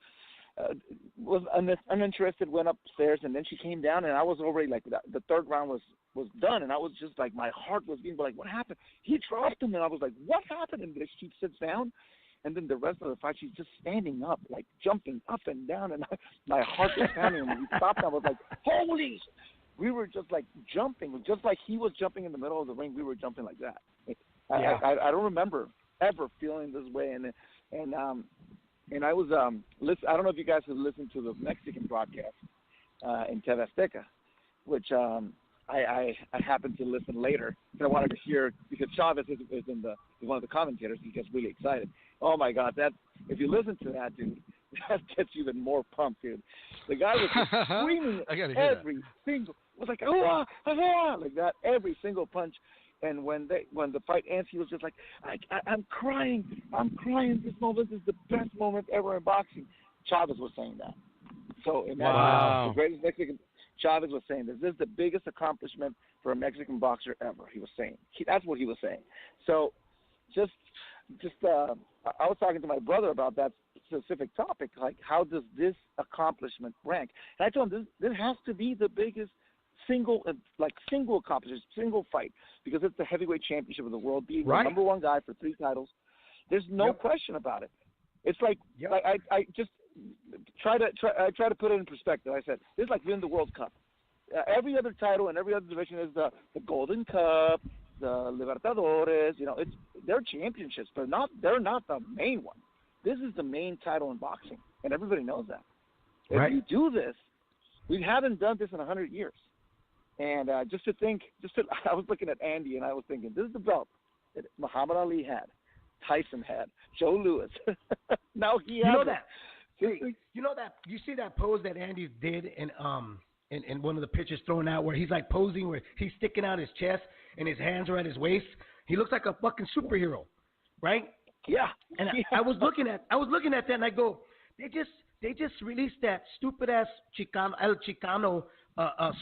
was uninterested, went upstairs, and then she came down, and I was already like, the third round was done, and I was just like, my heart was beating, like, what happened? He dropped him, and I was like, what happened? And she sits down, And then the rest of the fight, she's just standing up, like jumping up and down, and my heart was pounding. And when we stopped, I was like, holy! We were just like jumping, just like he was jumping in the middle of the ring. We were jumping like that. Yeah. I don't remember ever feeling this way. And I was listen. I don't know if you guys have listened to the Mexican broadcast in TV Azteca, which I happened to listen later because I wanted to hear, because Chavez is one of the commentators. He gets really excited. Oh my God, that if you listen to that, dude, that gets you even more pumped, dude. The guy was just screaming every single. It was like ah, ah, like that every single punch. And when the fight ends, he was just like, I'm crying. This moment is the best moment ever in boxing. Chavez was saying that. So imagine the greatest Mexican. Chavez was saying this is the biggest accomplishment for a Mexican boxer ever. He was saying that's what he was saying. So just I was talking to my brother about that specific topic. Like, how does this accomplishment rank? And I told him this has to be the biggest single accomplishment, single fight, because it's the heavyweight championship of the world, being the number one guy for 3 titles. There's no question about it. It's like I just try to put it in perspective. I said this is like winning the World Cup. Every other title and every other division is the Golden Cup, the Libertadores. They're championships, but they're not the main one. This is the main title in boxing, and everybody knows that. If you do this, we haven't done this in 100 years. And I was looking at Andy, and I was thinking, this is the belt that Muhammad Ali had, Tyson had, Joe Louis. Now he has you see that pose that Andy did in one of the pictures thrown out, where he's like posing, where he's sticking out his chest and his hands are at his waist. He looks like a fucking superhero, right? Yeah. And I was looking at that, and I go, they just released that stupid ass El Chicano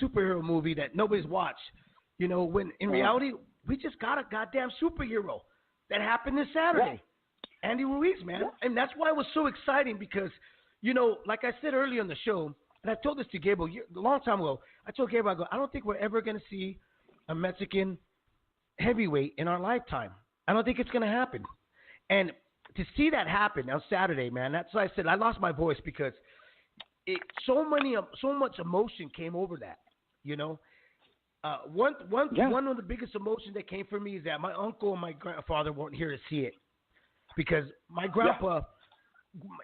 superhero movie that nobody's watched. When in reality we just got a goddamn superhero that happened this Saturday. Yeah. Andy Ruiz, man. Yeah. And that's why it was so exciting, because, like I said earlier on the show, and I told this to Gabriel a long time ago, I told Gabriel, I don't think we're ever going to see a Mexican heavyweight in our lifetime. I don't think it's going to happen. And to see that happen on Saturday, man, that's why I said I lost my voice, because so much emotion came over that, One of the biggest emotions that came for me is that my uncle and my grandfather weren't here to see it, because my grandpa,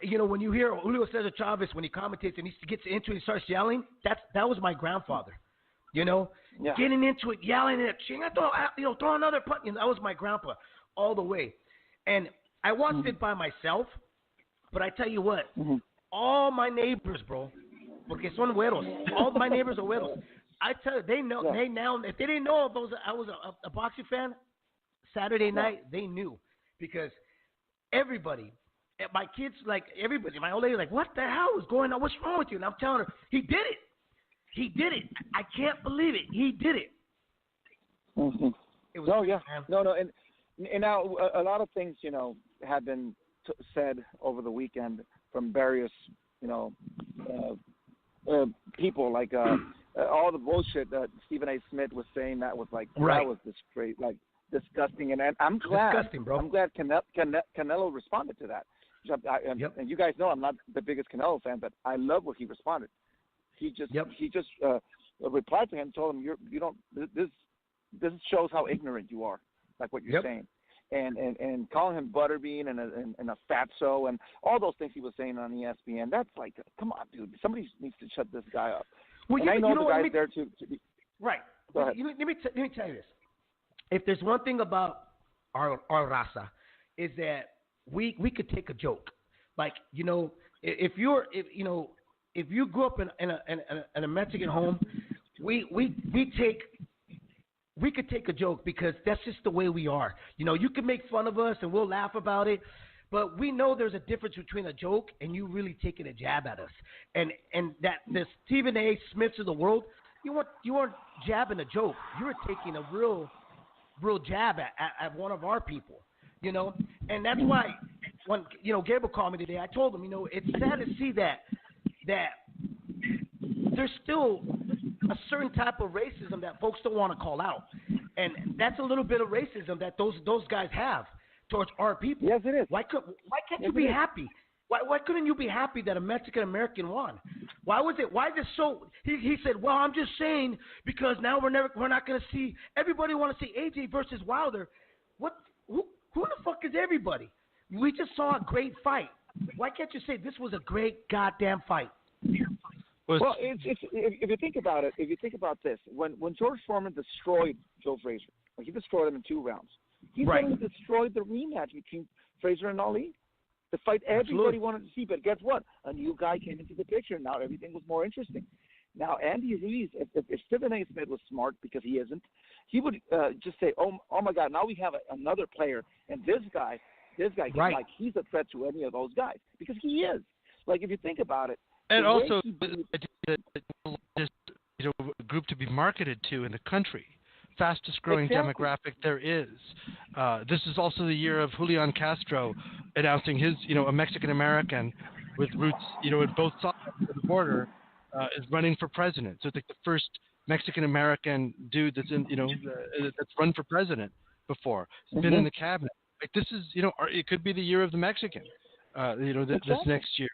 when you hear Julio Cesar Chavez, when he commentates and he gets into it and starts yelling, that was my grandfather, getting into it, yelling at throw another punch. That was my grandpa all the way. And I watched it by myself, but I tell you what, all my neighbors, bro, porque son güeros, all my neighbors are güeros. I tell you, they know. Yeah. They now, if they didn't know I was a boxing fan, Saturday night they knew, because everybody, my kids, like everybody, my old lady, like, what the hell is going on? What's wrong with you? And I'm telling her, he did it. He did it. I can't believe it. He did it. Mm-hmm. It was, and now a lot of things, have been said over the weekend from various, people, like all the bullshit that Stephen A. Smith was saying, that was like, that was disgusting. And I'm glad, disgusting, bro. I'm glad Canelo responded to that. And you guys know I'm not the biggest Canelo fan, but I love what he responded. He just replied to him, told him, you don't. This shows how ignorant you are, like what you're saying. And calling him Butterbean and a fatso and all those things he was saying on ESPN. That's like, come on, dude. Somebody needs to shut this guy up. Well, and I know the guy's there to be. Right. Go ahead. Let me tell you this. If there's one thing about our raza, is that we could take a joke. Like, if you grew up in a Mexican home, we could take a joke, because that's just the way we are. You can make fun of us and we'll laugh about it, but we know there's a difference between a joke and you really taking a jab at us. And that the Stephen A. Smiths of the world, you weren't jabbing a joke. You were taking a real jab at one of our people. And that's why when Gabriel called me today, I told him, it's sad to see that there's still a certain type of racism that folks don't want to call out, and that's a little bit of racism that those guys have. towards our people. Yes, it is. Why can't Yes, you be it is. happy? Why couldn't you be happy that a Mexican American won? Why is this so? He said, well, I'm just saying because now we're not going to see. Everybody want to see AJ versus Wilder. Who the fuck is everybody? We just saw a great fight. Why can't you say this was a great goddamn fight? Well, if you think about it, if you think about this, when George Foreman destroyed Joe Frazier, he destroyed him in 2 rounds. He suddenly destroyed the rematch between Frazier and Ali. The fight everybody wanted to see, but guess what? A new guy came into the picture. Now everything was more interesting. Now Andy Ruiz, if Stephen A. Smith was smart, because he isn't, he would just say, "Oh my God! Now we have another player, and this guy, like he's a threat to any of those guys because he is. Like if you think about it, and also this group to be marketed to in the country." Fastest growing demographic there is. This is also the year of Julian Castro announcing his, a Mexican American with roots, at both sides of the border, is running for president. So it's like the first Mexican American dude that's in, that's run for president before. He's been in the cabinet. Like this is, it could be the year of the Mexican, this next year.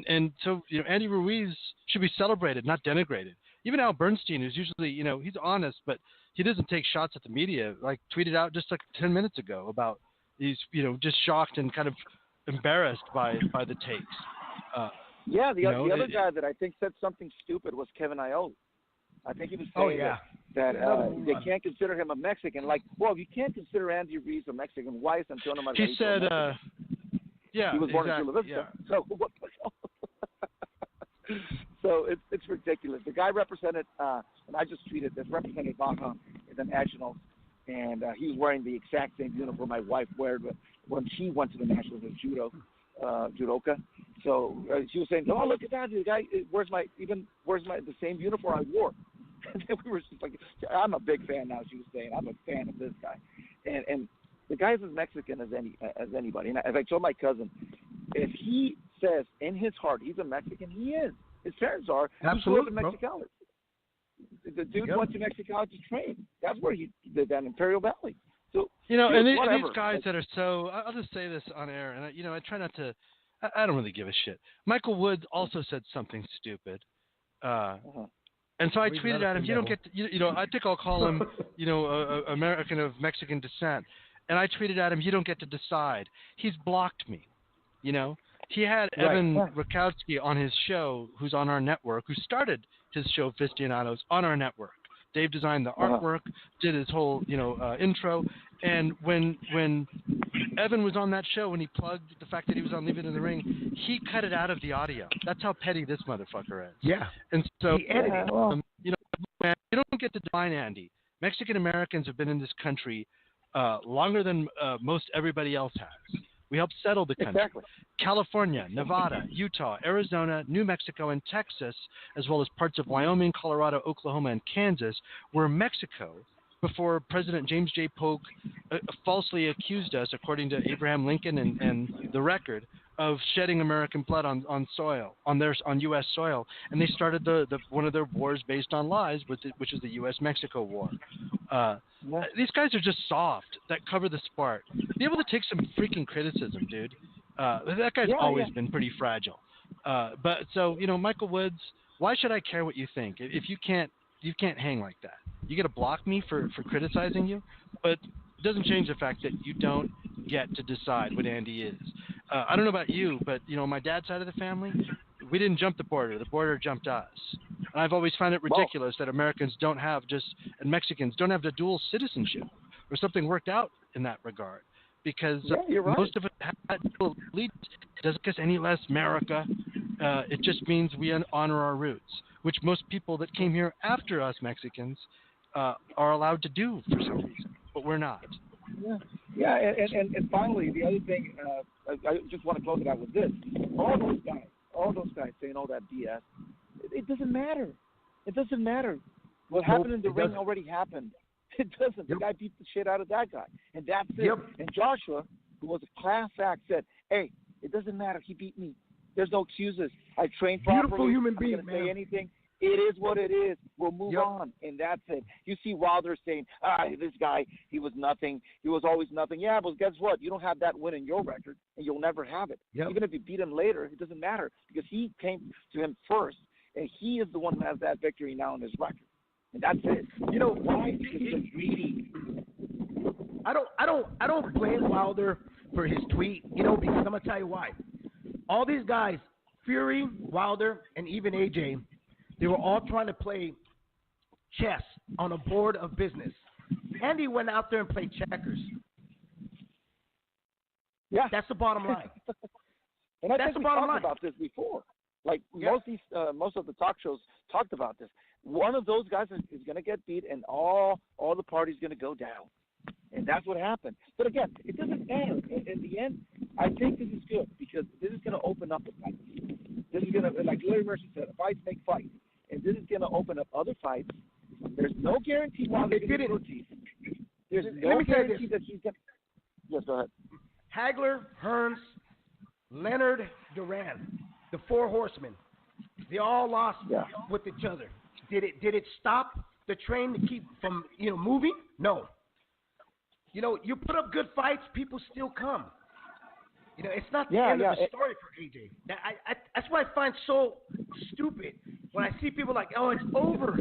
And so, Andy Ruiz should be celebrated, not denigrated. Even Al Bernstein, who's usually, he's honest, but he doesn't take shots at the media, like tweeted out just like 10 minutes ago about he's, just shocked and kind of embarrassed by the takes. The other guy that I think said something stupid was Kevin Iole. I think he was saying that they can't consider him a Mexican. Like, well, if you can't consider Andy Ruiz a Mexican, why is Antonio Margarito He said, he was born in Chula Vista. Yeah. So it's ridiculous. The guy represented, and I just tweeted this, represented Baja in the Nationals, and he was wearing the exact same uniform my wife wore when she went to the Nationals as judoka. So she was saying, "Oh, look at that! The guy wears the same uniform I wore." And we were just like, "I'm a big fan now." She was saying, "I'm a fan of this guy," and the guy's as Mexican as anybody. And as I told my cousin, if he says in his heart he's a Mexican, he is. His parents are. Absolutely, he grew up in Mexicali. The dude went to Mexicali to train. That's where he did that in Imperial Valley. So and these guys that are so, I'll just say this on air, and I try not to. I don't really give a shit. Michael Woods also said something stupid, and so I tweeted at him. You don't get to, I think I'll call him, American of Mexican descent, and I tweeted at him. You don't get to decide. He's blocked me, He had Evan Rakowski on his show, who's on our network, who started his show Fistianados on our network. Dave designed the artwork, did his whole, intro, and when Evan was on that show, when he plugged the fact that he was on Leave It in the Ring, he cut it out of the audio. That's how petty this motherfucker is. Yeah. And so, man, you don't get to define Andy. Mexican Americans have been in this country longer than most everybody else has. We helped settle the country. Exactly. California, Nevada, Utah, Arizona, New Mexico, and Texas, as well as parts of Wyoming, Colorado, Oklahoma, and Kansas, were Mexico before President James J. Polk falsely accused us, according to Abraham Lincoln and the record, of shedding American blood on U.S. soil, and they started one of their wars based on lies, which is the U.S.-Mexico War. These guys are just soft that cover the sport. Be able to take some freaking criticism, dude. That guy's always been pretty fragile. But so Michael Woods, why should I care what you think? If you can't hang like that. You got to block me for criticizing you, but it doesn't change the fact that you don't get to decide what Andy is. I don't know about you, but on my dad's side of the family, we didn't jump the border. The border jumped us. And I've always found it ridiculous that Americans and Mexicans don't have the dual citizenship or something worked out in that regard. Because most of it doesn't make us any less America. It just means we honor our roots, which most people that came here after us Mexicans are allowed to do for some reason, but we're not. And finally, the other thing, I just want to close it out with this. All those guys saying all that BS, it doesn't matter. It doesn't matter. What happened in the ring already happened. It doesn't. The guy beat the shit out of that guy, and that's it. And Joshua, who was a class act, said, "Hey, it doesn't matter. He beat me. There's no excuses. I trained properly. Beautiful human being, I'm gonna say anything. It is what it is. We'll move on, and that's it. You see Wilder saying, this guy, he was nothing. He was always nothing. Yeah, but guess what? You don't have that win in your record, and you'll never have it. Even if you beat him later, it doesn't matter because he came to him first, and he is the one who has that victory now in his record. And that's it. You know why? Because he's greedy. I don't blame Wilder for his tweet, because I'm gonna tell you why. All these guys, Fury, Wilder, and even AJ, they were all trying to play chess on a board of business. Andy went out there and played checkers. Yeah, that's the bottom line. And I that's think the we bottom talked line. about this before. Like most of the talk shows talked about this. One of those guys is going to get beat, and all the party's going to go down. And that's what happened. But again, it doesn't matter. In the end, I think this is good because this is going to open up the fight. This is going to, like Larry Mercer said, fights make fights. And this is going to open up other fights. There's no guarantee Wilder's going to Ortiz. There's no guarantee that he's going to. Yes, go ahead. Hagler, Hearns, Leonard, Duran, the four horsemen. They all lost with each other. Did it stop the train to keep from moving? No. You put up good fights, people still come. It's not the end of the story for AJ. That's what I find so stupid when I see people like, oh, it's over.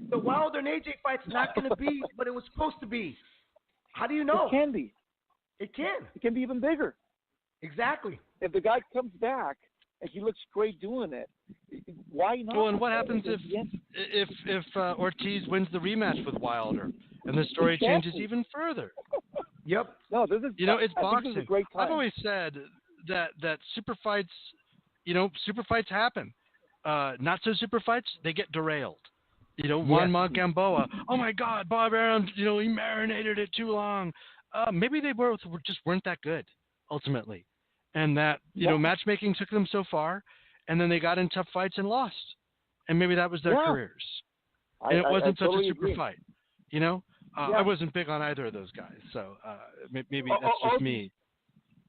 The Wilder and AJ fight's not going to be what it was supposed to be. How do you know? It can be. It can. It can be even bigger. Exactly. If the guy comes back and he looks great doing it, why not? Well, and what happens if Ortiz wins the rematch with Wilder and the story changes even further? Yep. No, this is it's boxing. This is a great time. I've always said that super fights, super fights happen. Not so super fights, they get derailed. Juan Gamboa. Oh my God, Bob Arum. He marinated it too long. Maybe they just weren't that good ultimately, and that matchmaking took them so far, and then they got in tough fights and lost, and maybe that was their careers. And it wasn't such a super fight. I wasn't big on either of those guys, so maybe that's just me.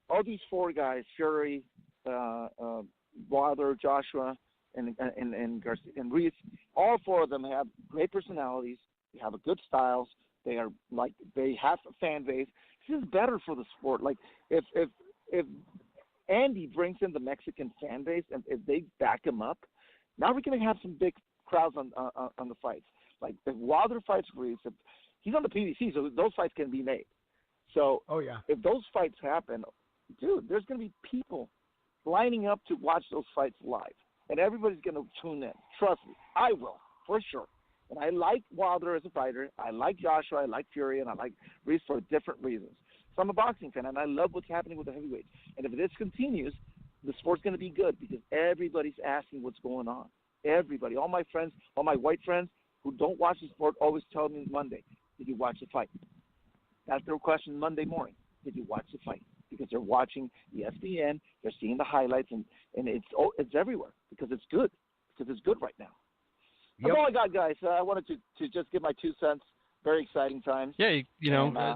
All these four guys, Fury, Wilder, Joshua, and Garcia and Ruiz, all four of them have great personalities. They have a good styles. They have a fan base. This is better for the sport. Like if Andy brings in the Mexican fan base and if they back him up, now we're going to have some big crowds on the fights. Like if Wilder fights Ruiz, he's on the PBC, so those fights can be made. So if those fights happen, dude, there's going to be people lining up to watch those fights live. And everybody's going to tune in. Trust me. I will, for sure. And I like Wilder as a fighter. I like Joshua. I like Fury. And I like Ruiz for different reasons. So I'm a boxing fan, and I love what's happening with the heavyweights. And if this continues, the sport's going to be good because everybody's asking what's going on. Everybody. All my friends, all my white friends who don't watch the sport always tell me Monday, did you watch the fight? That's their question Monday morning. Did you watch the fight? Because they're watching ESPN, they're seeing the highlights, and it's everywhere because it's good. Because it's good right now. That's all I got, guys. I wanted to just give my 2 cents. Very exciting times. Yeah,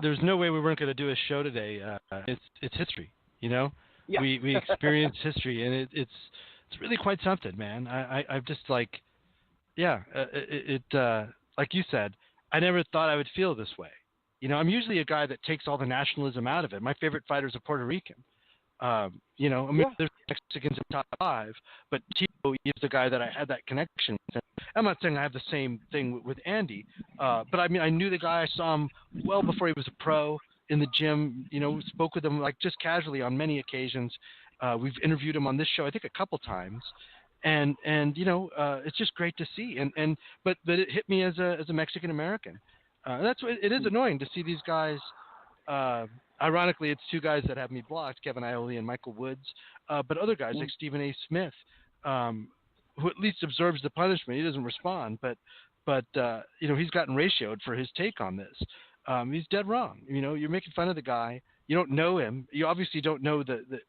there's no way we weren't going to do a show today. It's history, We experienced history, and it's really quite something, man. I've just like you said, I never thought I would feel this way. I'm usually a guy that takes all the nationalism out of it. My favorite fighter is a Puerto Rican. There's Mexicans in top 5, but Tito is the guy that I had that connection with. I'm not saying I have the same thing with Andy, but I mean, I knew the guy. I saw him well before he was a pro in the gym, spoke with him like just casually on many occasions. We've interviewed him on this show, I think, a couple times. And it's just great to see. But it hit me as a Mexican American. That's what it is annoying to see these guys. Ironically, it's 2 guys that have me blocked, Kevin Iole and Michael Woods. But other guys like Stephen A. Smith, who at least observes the punishment. He doesn't respond, but he's gotten ratioed for his take on this. He's dead wrong. You're making fun of the guy. You don't know him. You obviously don't know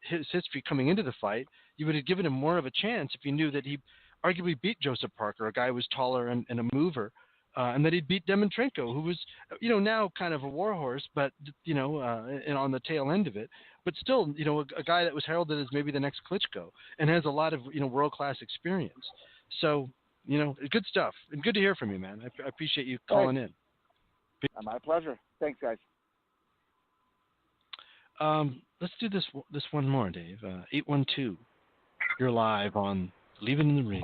his history coming into the fight. You would have given him more of a chance if you knew that he arguably beat Joseph Parker, a guy who was taller and a mover, and that he'd beat Demetrenko, who was, now kind of a warhorse, but, and on the tail end of it. But still, a guy that was heralded as maybe the next Klitschko and has a lot of, world-class experience. So, good stuff and good to hear from you, man. I appreciate you calling in. My pleasure. Thanks, guys. Let's do this one more, Dave. 812. You're live on Leaving in the Ring.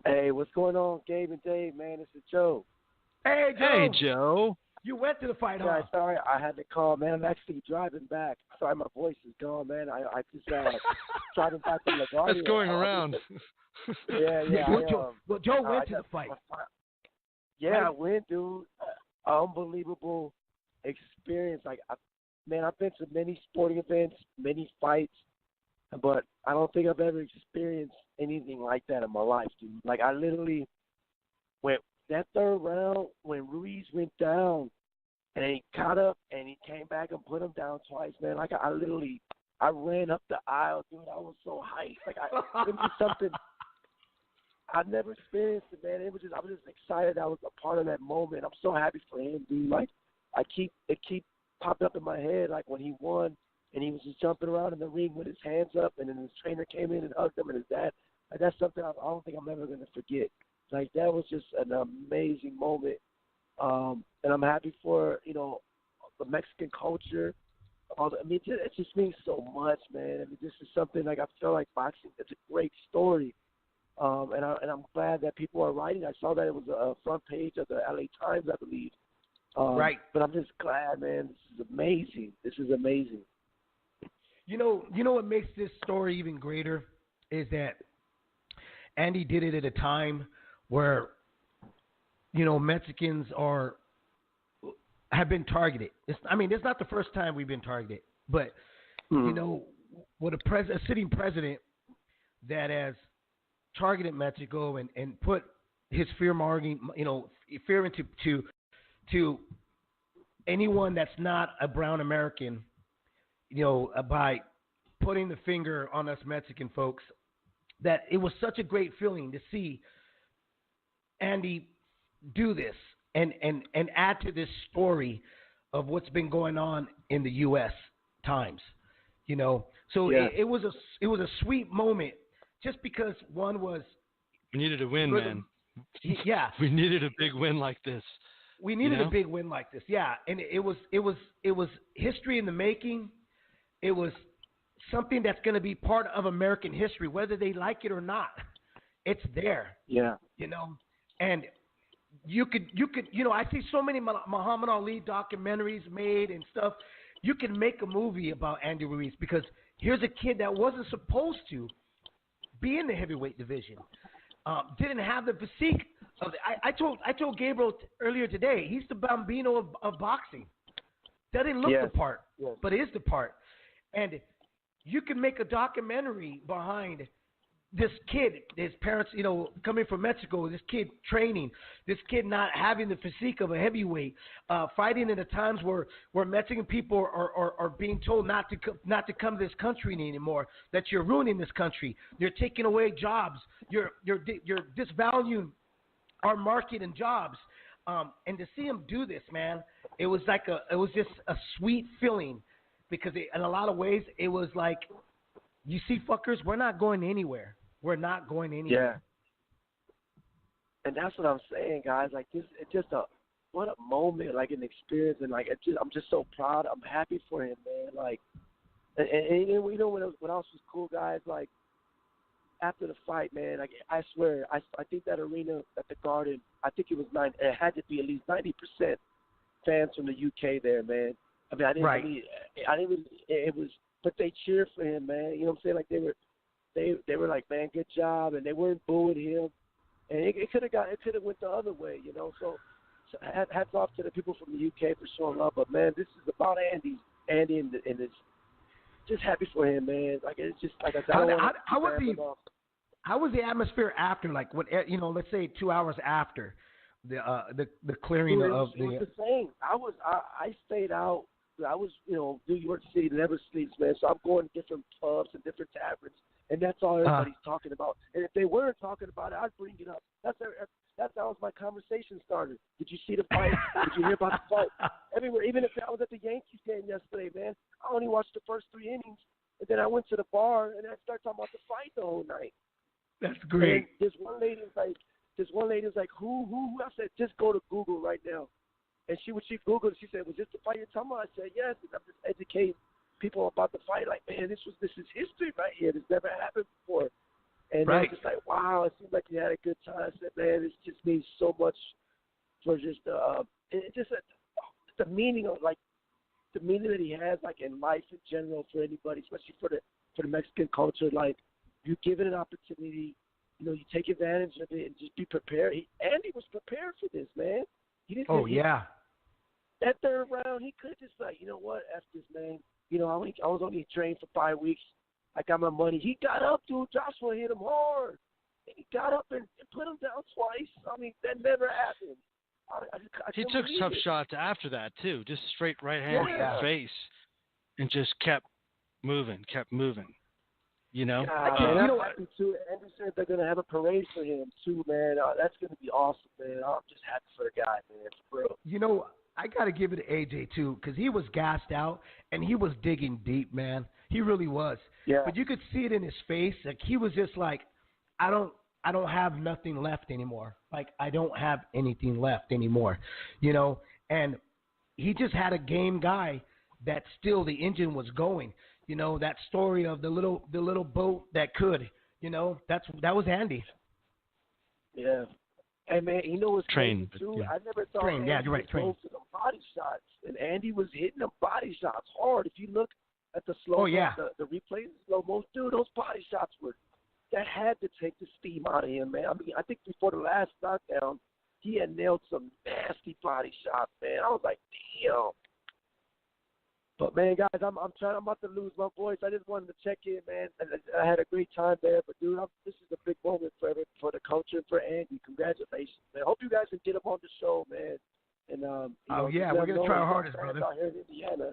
Hey, what's going on, Gabe and Dave, man? This is Joe. Hey, Joe. Hey, Joe. You went to the fight, huh? Yeah, sorry, I had to call, man. I'm actually driving back. Sorry, my voice is gone, man. I just driving back from LaGuardia. That's going around. Yeah. Well, Joe went to the fight. Yeah, I went, dude. Unbelievable experience. I've been to many sporting events, many fights, but I don't think I've ever experienced anything like that in my life, dude. Like, I literally went that third round when Ruiz went down and he caught up and he came back and put him down twice, man. Like, I ran up the aisle, dude. I was so hyped. Like, it was something I've never experienced it, man. I was just excited I was a part of that moment. I'm so happy for him, dude. Like, it keep popped up in my head, like when he won and he was just jumping around in the ring with his hands up, and then his trainer came in and hugged him, and his dad. Like, that's something I don't think I'm ever going to forget. Like, that was just an amazing moment. And I'm happy for, the Mexican culture. It just means so much, man. I mean, this is something, like, I feel like boxing, it's a great story. And I'm glad that people are writing. I saw that it was a front page of the LA Times, I believe. Right. But I'm just glad, man. This is amazing. You know what makes this story even greater is that Andy did it at a time where, Mexicans have been targeted. It's not the first time we've been targeted, but with a sitting president that has targeted Mexico and put his fear-mongering, fear to anyone that's not a brown American, by putting the finger on us Mexican folks, that it was such a great feeling to see Andy do this and add to this story of what's been going on in the U.S. Times, So yeah. it was a sweet moment, just because one was we needed a win, man. Yeah, we needed a big win like this. We needed a big win like this, yeah. And it was history in the making. It was something that's going to be part of American history, whether they like it or not. It's there. Yeah. And you could, I see so many Muhammad Ali documentaries made and stuff. You can make a movie about Andy Ruiz, because here's a kid that wasn't supposed to be in the heavyweight division. Didn't have the physique of I told Gabriel earlier today, he's the Bambino of boxing. Doesn't look the part, but is the part. And you can make a documentary behind this kid, his parents, coming from Mexico, this kid training, this kid not having the physique of a heavyweight, fighting in the times where Mexican people are being told not to come to this country anymore, that you're ruining this country, you're taking away jobs, you're disvaluing our market and jobs, and to see him do this, man, it was just a sweet feeling, because in a lot of ways it was like, you see, fuckers, we're not going anywhere. We're not going anywhere. Yeah. And that's what I'm saying, guys. Like, this, it's just what a moment, like an experience, and like I'm just so proud. I'm happy for him, man. Like, and what else was cool, guys? Like, after the fight, man, like, I swear, I think that arena at the Garden, I think it had to be at least 90% fans from the UK there, man. I mean, it was, but they cheered for him, man. You know what I'm saying? Like, they were like, man, good job, and they weren't booing him, and it could have went the other way, So hats off to the people from the UK for showing love, but man, this is about Andy, and it's just happy for him, man. Like, it's just like I said, how was the atmosphere after? Like, what, let's say 2 hours after the clearing of the. It was the same. I stayed out. I was, New York City never sleeps, man. So I'm going to different pubs and different taverns, and that's all everybody's talking about. And if they weren't talking about it, I'd bring it up. That's how my conversation started. Did you see the fight? Did you hear about the fight? Everywhere. Even if I was at the Yankees game yesterday, man, I only watched the first 3 innings, and then I went to the bar and I started talking about the fight the whole night. That's great. And this one lady was like, who? I said, just go to Google right now. And she Googled, she said, was this the fight you're talking about? I said, yes. And I'm just educating people about the fight. Like, man, this is history right here. This never happened before. And I was just like, wow, it seems like you had a good time. I said, man, this just means so much for just the meaning of the meaning that he has in life in general for anybody, especially for the Mexican culture. Like, you give it an opportunity, you take advantage of it and just be prepared. Andy was prepared for this, man. He didn't. That third round, he could just you know what, F this, man. I was only trained for 5 weeks. I got my money. He got up, dude. Joshua hit him hard. He got up and put him down twice. I mean, that never happened. He took tough shots after that, too. Just straight right hand in the face. And just kept moving. I'm happy, too. Andy said they're going to have a parade for him, too, man. That's going to be awesome, man. I'm just happy for the guy, man. For real. I got to give it to AJ, too, because he was gassed out, and he was digging deep, man. He really was. Yeah. But you could see it in his face. Like, he was just like, I don't have nothing left anymore. Like, I don't have anything left anymore, And he just had a game guy that still the engine was going. That story of the little boat that could. That was Andy. Yeah. Hey, man, what's Train, crazy, too? yeah. I never thought Andy you're right, was to them body shots. And Andy was hitting them body shots hard. If you look at the slow the replays, slow motion, dude, those body shots that had to take the steam out of him, man. I mean, I think before the last knockdown, he had nailed some nasty body shots, man. I was like, damn. But, man, guys, I'm about to lose my voice. I just wanted to check in, man. I had a great time there. But, dude, this is a big moment for the culture and for Andy. Congratulations, man. I hope you guys can get him on the show, man. And we're going to try our hardest, brother. Out here in Indiana.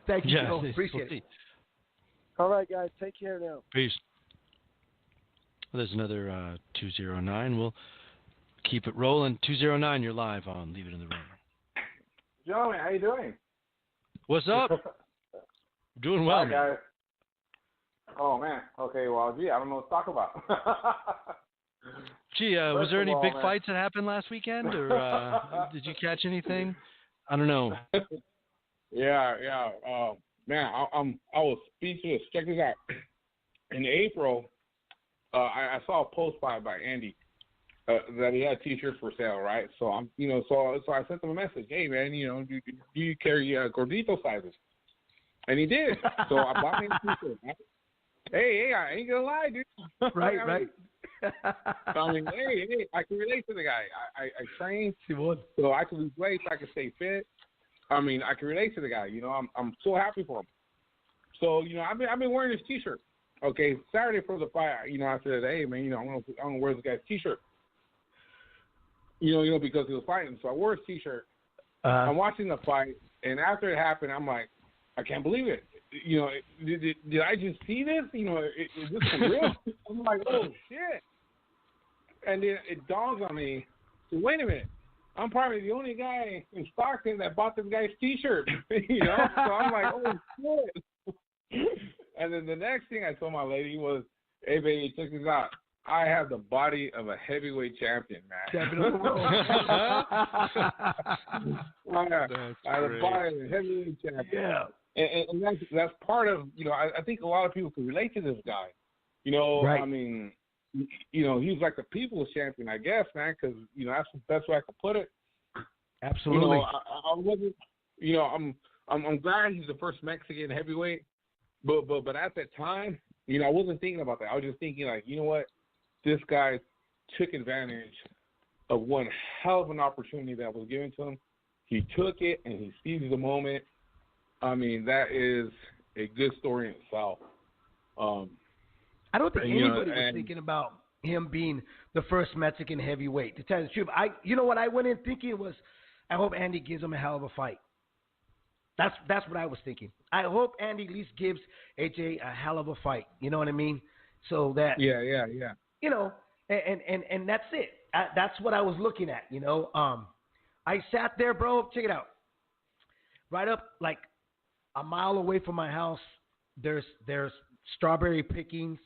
Thank you, Joe. Appreciate it. All right, guys. Take care now. Peace. Well, there's another 209. We'll keep it rolling. 209, you're live on Leave It in the Ring. Joey, how you doing? What's up? Doing well, Hi, man. guys. Oh, man. Okay, well, I don't know what to talk about. Was there any big fights that happened last weekend, or did you catch anything? I don't know. Yeah. Man, I was speechless. Check this out. In April, I saw a post by Andy that he had T-shirts for sale, right? So so I sent him a message. Hey, man, do you carry gordito sizes? And he did. So I bought him a T-shirt. Hey, I ain't gonna lie, dude. Right. I mean, hey, I can relate to the guy. I train, so I can lose weight, so I can stay fit. I mean, I can relate to the guy. I'm so happy for him. So I've been wearing this T-shirt. Okay, Saturday for the fight, I said, hey, man, I'm gonna wear this guy's T-shirt. Because he was fighting. So I wore his T-shirt. I'm watching the fight, and after it happened, I'm like, I can't believe it. Did I just see this? Is this for real? I'm like, oh shit! And then it dawns on me. Wait a minute. I'm probably the only guy in Stockton that bought this guy's T-shirt. So I'm like, oh shit. And then the next thing I told my lady was, hey baby, check this out. I have the body of a heavyweight champion, man. Champion of the world. I have the body of a heavyweight champion. Yeah. And that's part of, I think a lot of people can relate to this guy. Right. I mean, he's like the people's champion, I guess, man, because, that's the best way I could put it. Absolutely. I wasn't, I'm glad he's the first Mexican heavyweight, but at that time, I wasn't thinking about that. I was just thinking, like, you know what? This guy took advantage of one hell of an opportunity that was given to him. He took it, and he seized the moment. I mean, that is a good story in itself. I don't think anybody was thinking about him being the first Mexican heavyweight. To tell you the truth, what I went in thinking was, I hope Andy gives him a hell of a fight. That's what I was thinking. I hope Andy at least gives AJ a hell of a fight. You know what I mean? So that yeah. And that's it. That's what I was looking at. I sat there, bro. Check it out. Right up like a mile away from my house, there's strawberry pickings,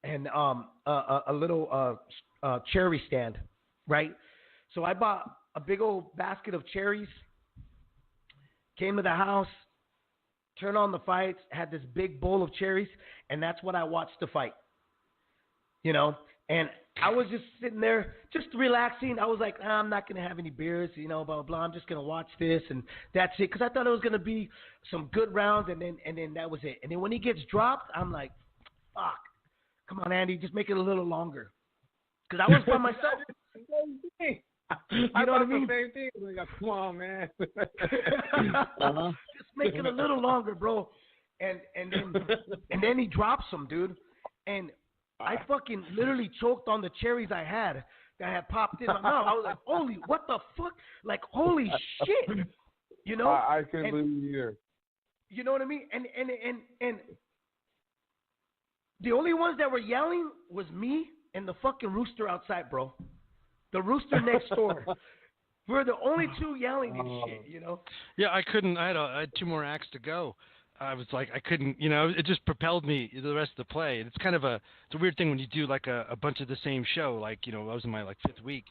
and a little cherry stand, right? So I bought a big old basket of cherries. Came to the house, turned on the fights, had this big bowl of cherries, and that's what I watched the fight. And I was just sitting there, just relaxing. I was like, I'm not going to have any beers, blah, blah, blah. I'm just going to watch this, and that's it. Because I thought it was going to be some good rounds, and then that was it. And then when he gets dropped, I'm like, fuck. Come on, Andy, just make it a little longer. Because I was by myself. I know what I mean? The same thing. Like, come on, man. Just make it a little longer, bro. And then he drops him, dude. And I fucking literally choked on the cherries I had that had popped in my mouth. I was like, holy, what the fuck? Like, holy shit. I couldn't believe it either. You know what I mean? And the only ones that were yelling was me and the fucking rooster outside, bro. The rooster next door. We're the only two yelling and shit, Yeah, I couldn't. I had 2 more acts to go. I was like, I couldn't, it just propelled me the rest of the play. And it's kind of it's a weird thing when you do like a bunch of the same show. Like, I was in my like 5th week.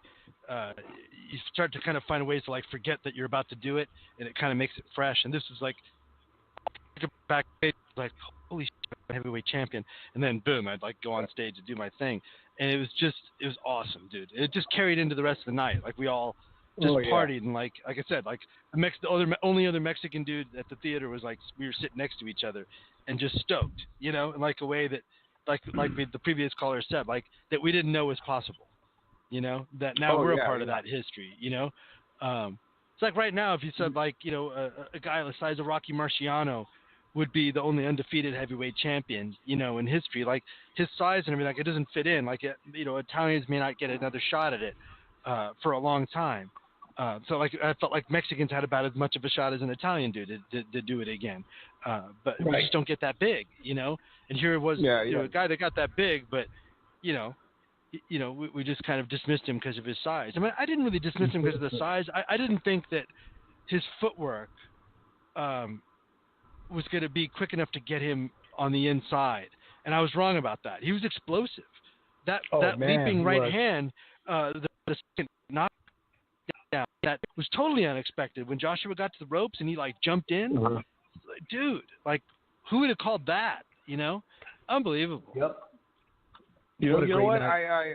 You start to kind of find ways to like forget that you're about to do it, and it kind of makes it fresh. And this was like back like, holy shit, I'm a heavyweight champion. And then boom, I'd like go on stage and do my thing. And it was awesome, dude. It just carried into the rest of the night. Like we all just partied, and like I said, like the only other Mexican dude at the theater was like we were sitting next to each other and just stoked, in like a way that like the previous caller said, like that we didn't know was possible, that now we're a part of that history, It's like right now if you said like a guy the size of Rocky Marciano would be the only undefeated heavyweight champion, in history. Like his size and everything, like it doesn't fit in. Like Italians may not get another shot at it for a long time. So like I felt like Mexicans had about as much of a shot as an Italian dude to do it again. But we just don't get that big, And here it was, a guy that got that big, but we just kind of dismissed him because of his size. I mean, I didn't really dismiss him because of the size. I didn't think that his footwork was going to be quick enough to get him on the inside, and I was wrong about that. He was explosive. That leaping right hand, the second knockdown, that was totally unexpected. When Joshua got to the ropes and he like jumped in, dude, like who would have called that? Unbelievable. Yep. You know what? I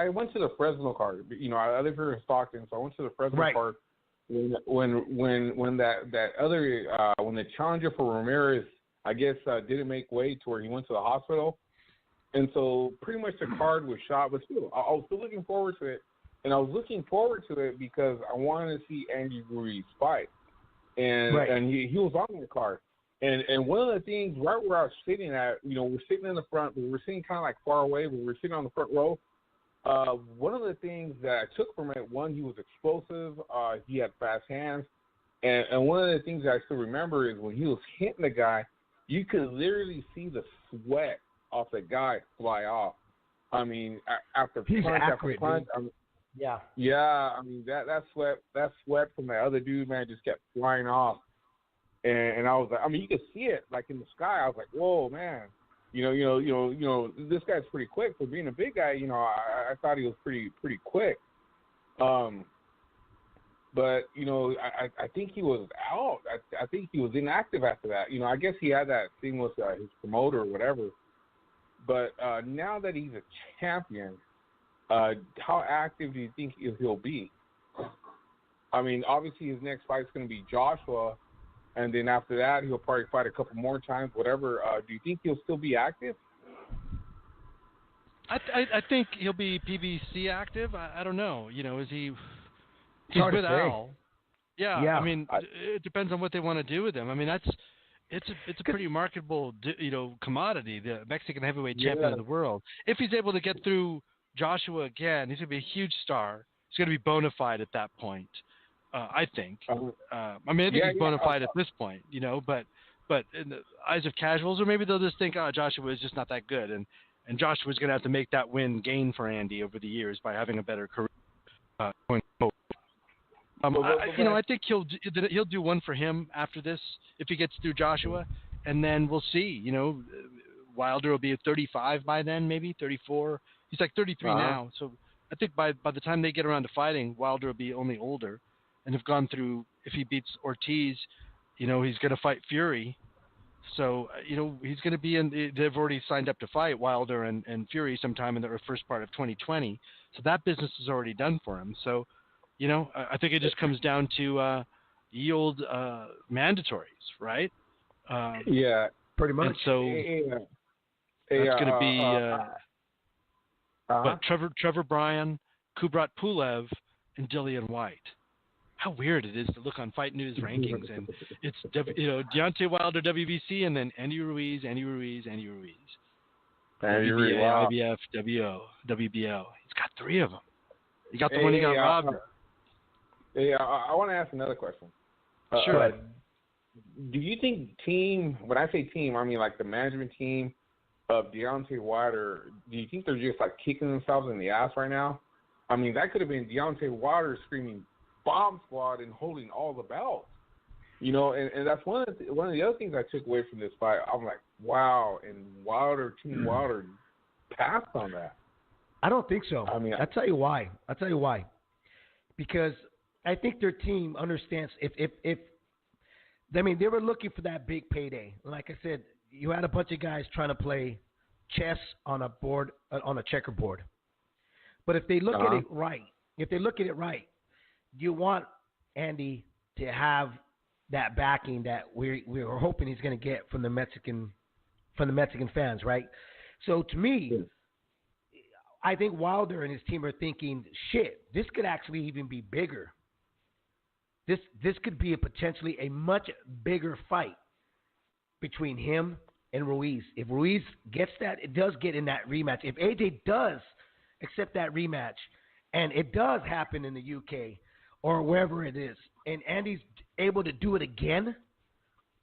went to the Fresno card. I live here in Stockton, so I went to the Fresno card. When that other when the challenger for Ramirez, I guess, didn't make way to where he went to the hospital, and so pretty much the card was shot. But still, I was still looking forward to it, and I was looking forward to it because I wanted to see Andy Ruiz fight, and he was on the card, and one of the things right where I was sitting at, we're sitting in the front, we're sitting kind of like far away, but we're sitting on the front row. One of the things that I took from it, one, he was explosive. He had fast hands. And one of the things that I still remember is when he was hitting the guy, you could literally see the sweat off the guy fly off. I mean, after punch after punch. Yeah, I mean, that sweat from that other dude, man, just kept flying off. And I was like, I mean, you could see it, like, in the sky. I was like, whoa, man. This guy's pretty quick for being a big guy. I thought he was pretty quick. But I think he was out. I think he was inactive after that. I guess he had that thing with his promoter or whatever. But now that he's a champion, how active do you think he'll be? I mean, obviously his next fight's going to be Joshua. And then after that, he'll probably fight a couple more times, whatever. Do you think he'll still be active? I think he'll be PBC active. I don't know. Is he? He's with Al. Yeah. I mean, it depends on what they want to do with him. I mean, it's a pretty marketable commodity. The Mexican heavyweight champion of the world. If he's able to get through Joshua again, he's going to be a huge star. He's going to be bona fide at that point. I think. I think he's bona fide at this point, but in the eyes of casuals, or maybe they'll just think, Joshua is just not that good, and Joshua's going to have to make that win gain for Andy over the years by having a better career. Going forward. I think he'll do one for him after this if he gets through Joshua, and then we'll see, Wilder will be 35 by then, maybe 34. He's like 33 now. So I think by the time they get around to fighting, Wilder will be only older, and have gone through. If he beats Ortiz, he's going to fight Fury. So he's going to be in. They've already signed up to fight Wilder and Fury sometime in the first part of 2020. So that business is already done for him. So, I think it just comes down to ye old mandatories, right? Yeah, pretty much. And so that's going to be but Trevor Bryan, Kubrat Pulev, and Dillian White. How weird it is to look on Fight News rankings, and it's Deontay Wilder WBC, and then Andy Ruiz, IBF, WBO. He's got 3 of them. He got the one he got robbed. I want to ask another question. Sure. Do you think when I say team, I mean like the management team of Deontay Wilder, do you think they're just like kicking themselves in the ass right now? I mean, that could have been Deontay Wilder screaming Bomb Squad and holding all the belts. And that's one of the other things I took away from this fight. I'm like, wow, and Team Wilder passed on that. I don't think so. I mean, I'll tell you why. Because I think their team understands if they were looking for that big payday. Like I said, you had a bunch of guys trying to play chess on a board, on a checkerboard. But if they look at it right, you want Andy to have that backing that we were hoping he's going to get from the Mexican fans, right? So to me, I think Wilder and his team are thinking, shit, this could actually even be bigger. This could be potentially a much bigger fight between him and Ruiz. If Ruiz gets that, it does get in that rematch. If AJ does accept that rematch, and it does happen in the UK or wherever it is, and Andy's able to do it again,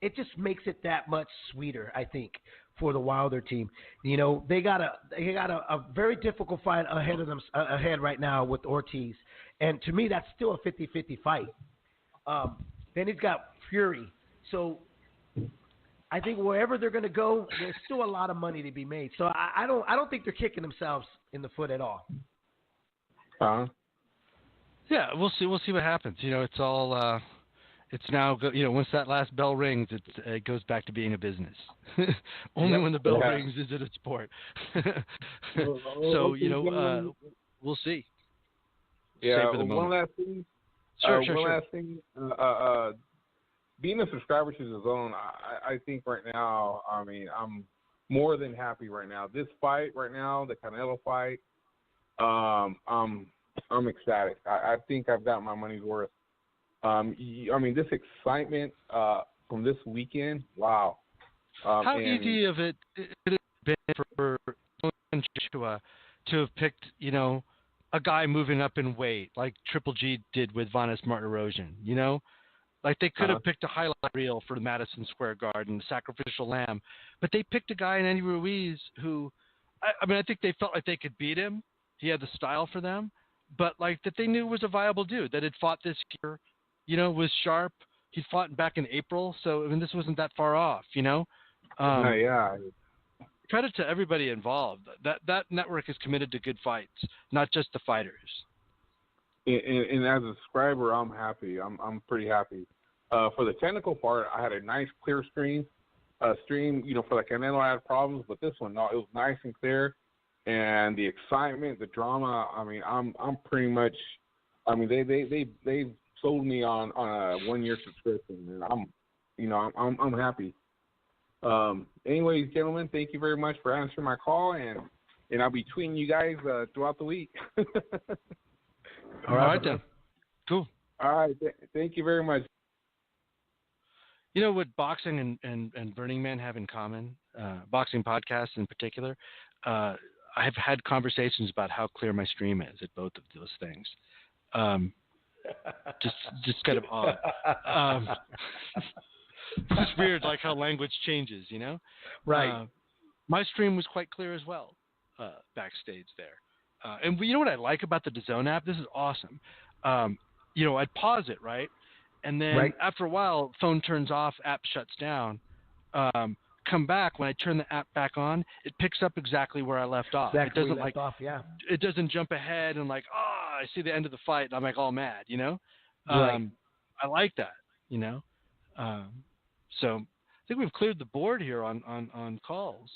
it just makes it that much sweeter, I think, for the Wilder team. They got a very difficult fight ahead right now with Ortiz, and to me, that's still a 50-50 fight. Then he's got Fury, so I think wherever they're going to go, there's still a lot of money to be made. So I don't think they're kicking themselves in the foot at all. Yeah, we'll see. We'll see what happens. It's all. It's now. Once that last bell rings, it goes back to being a business. Only when the bell rings is it a sport. So we'll see. Yeah. For the one moment. last thing. Sure. Last thing. Being a subscriber to the Zone, I think right now, I'm more than happy right now. This fight right now, the Canelo fight, I'm ecstatic. I think I've got my money's worth. This excitement from this weekend, wow. How easy of it has been for Joshua to have picked, a guy moving up in weight like Triple G did with Vanes Martirosyan, Like they could have picked a highlight reel for the Madison Square Garden, the sacrificial lamb, but they picked a guy in Andy Ruiz who, I think they felt like they could beat him. He had the style for them, but like that they knew was a viable dude that had fought this year, was sharp. He fought back in April, so this wasn't that far off, Credit to everybody involved. That network is committed to good fights, not just the fighters. And as a subscriber, I'm happy. I'm pretty happy. For the technical part, I had a nice clear stream. For the Canelo, I had problems, but this one, no, it was nice and clear. And the excitement, the drama. I'm pretty much. They sold me on a 1-year subscription, and I'm happy. Anyways, gentlemen, thank you very much for answering my call, and I'll be tweeting you guys throughout the week. All right, then. Cool. All right. Thank you very much. What boxing and Burning Man have in common, boxing podcasts in particular, I have had conversations about how clear my stream is at both of those things. Just kind of odd. It's just weird, like how language changes, Right. My stream was quite clear as well, backstage there. And you know what I like about the DAZN app? This is awesome. I'd pause it, right? And then after a while, phone turns off, app shuts down. come back, when I turn the app back on, it picks up exactly where I left off. Exactly It doesn't where you left off, yeah. It doesn't jump ahead and like, I see the end of the fight and I'm like all mad, you know? Right. I like that, you know? So I think we've cleared the board here on calls.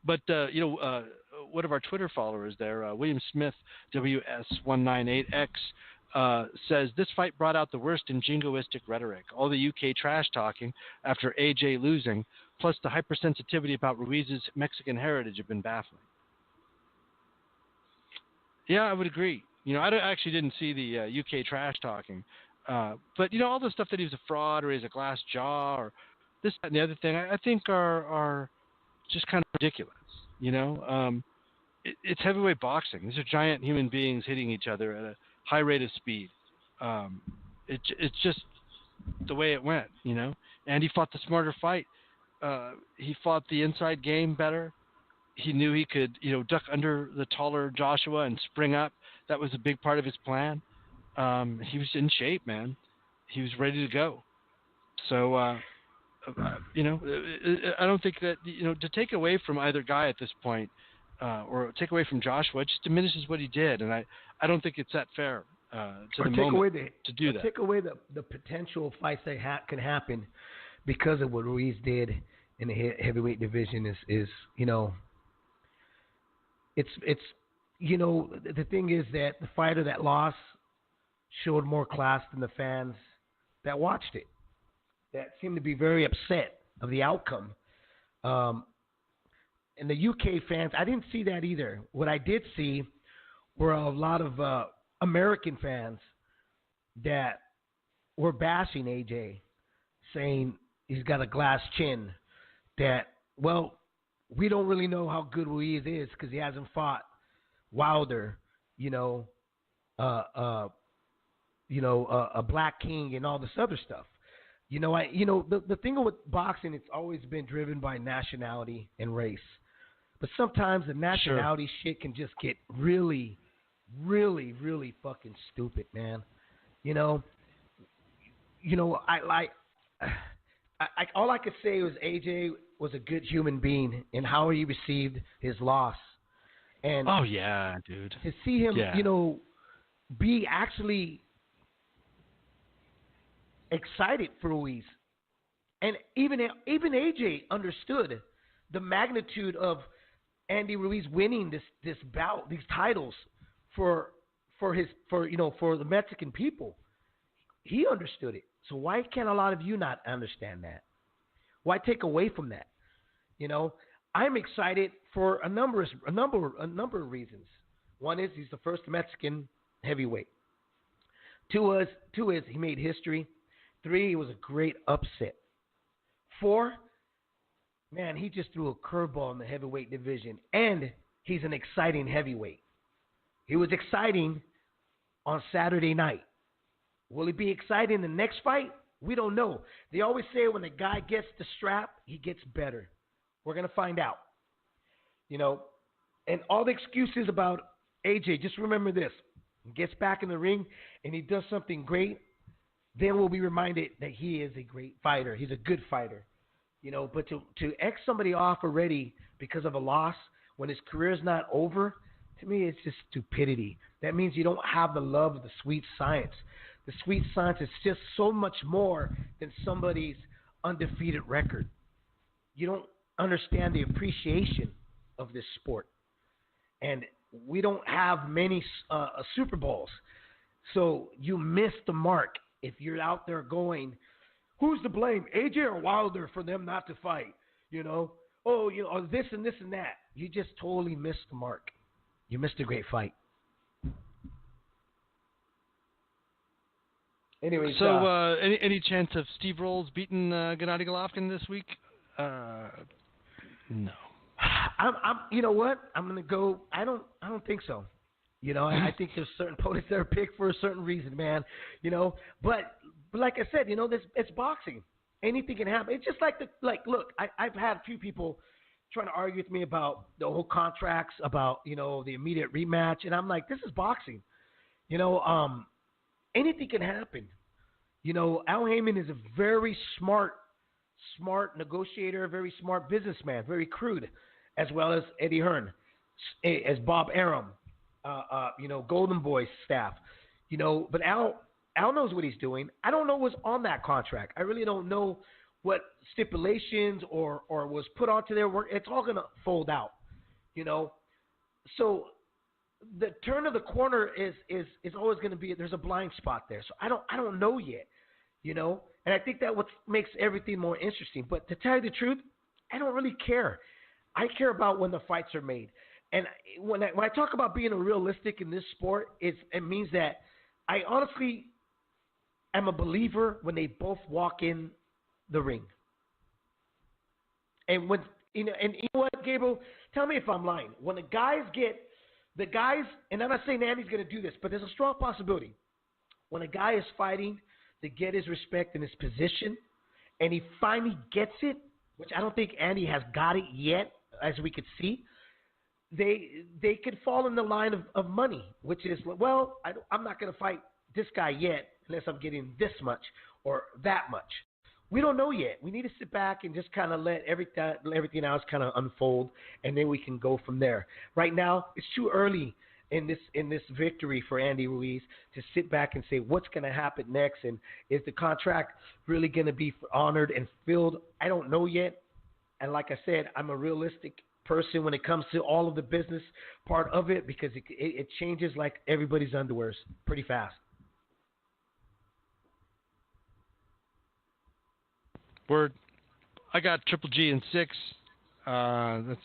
But one of our Twitter followers there, William Smith, WS198X, says this fight brought out the worst in jingoistic rhetoric. All the UK trash talking after AJ losing, plus the hypersensitivity about Ruiz's Mexican heritage have been baffling. Yeah, I would agree. I actually didn't see the UK trash talking. But, all the stuff that he was a fraud or he's a glass jaw or this, that, and the other thing, I think are just kind of ridiculous. It's heavyweight boxing. These are giant human beings hitting each other at a high rate of speed. It's just the way it went, And he fought the smarter fight. He fought the inside game better. He knew he could, duck under the taller Joshua and spring up. That was a big part of his plan. He was in shape, man. He was ready to go. So, I don't think that, to take away from either guy at this point, or take away from Joshua, it just diminishes what he did. And I don't think it's that fair to the moment to do that. Take away the potential fights that can happen because of what Ruiz did in the heavyweight division is it's the thing is that the fighter that lost showed more class than the fans that watched it, that seemed to be very upset of the outcome. And the UK fans, I didn't see that either. What I did see were a lot of American fans that were bashing AJ, saying he's got a glass chin, that, well, we don't really know how good Ruiz is because he hasn't fought Wilder, a Black King and all this other stuff. The thing with boxing, it's always been driven by nationality and race. But sometimes the nationality shit can just get really, really, really fucking stupid, man. All I could say was AJ was a good human being in how he received his loss. And oh yeah, dude. To see him, be actually excited for Ruiz, and even AJ understood the magnitude of Andy Ruiz winning this bout, these titles for the Mexican people. He understood it. So why can't a lot of you not understand that? Why take away from that? I'm excited for a number of reasons. One is he's the first Mexican heavyweight. Two is he made history. 3, it was a great upset. 4, man, he just threw a curveball in the heavyweight division, and he's an exciting heavyweight. He was exciting on Saturday night. Will he be exciting in the next fight? We don't know. They always say when a guy gets the strap, he gets better. We're going to find out. And all the excuses about AJ, just remember this. He gets back in the ring and he does something great, then we'll be reminded that he is a great fighter. He's a good fighter. But to X somebody off already because of a loss when his career is not over, to me, it's just stupidity. That means you don't have the love of the sweet science. The sweet science is just so much more than somebody's undefeated record. You don't understand the appreciation of this sport. And we don't have many Super Bowls. So you miss the mark if you're out there going, who's to blame, AJ or Wilder, for them not to fight? This and this and that. You just totally missed the mark. You missed a great fight. Anyways, so any chance of Steve Rolls beating Gennadiy Golovkin this week? No. I'm. You know what? I'm gonna go. I don't think so. I think there's certain opponents that are picked for a certain reason, man. But like I said, it's boxing. Anything can happen. It's just look. I've had a few people trying to argue with me about the whole contracts, about the immediate rematch, and I'm like, this is boxing. Anything can happen. Al Heyman is a very smart smart negotiator, a very smart businessman, very crude, as well as Eddie Hearn, as Bob Arum, Golden Boy staff. But Al knows what he's doing. I don't know what's on that contract. I really don't know what stipulations or was put onto their work. It's all going to fold out, So the turn of the corner is always going to be, there's a blind spot there. So I don't know yet, And I think that what makes everything more interesting. But to tell you the truth, I don't really care. I care about when the fights are made. And when I talk about being realistic in this sport, it means that I honestly am a believer when they both walk in the ring. And when and you know what, Gabriel, tell me if I'm lying. When the guys, and I'm not saying Andy's going to do this, but there's a strong possibility. When a guy is fighting to get his respect in his position, and he finally gets it, which I don't think Andy has got it yet, as we could see, they could fall in the line of money, which is, well, I'm not going to fight this guy yet unless I'm getting this much or that much. We don't know yet. We need to sit back and just kind of let everything else kind of unfold, and then we can go from there. Right now, it's too early in this victory for Andy Ruiz to sit back and say what's going to happen next, and is the contract really going to be honored and filled? I don't know yet. And like I said, I'm a realistic person when it comes to all of the business part of it, because it changes like everybody's underwears pretty fast. Word. I got Triple G in 6. That's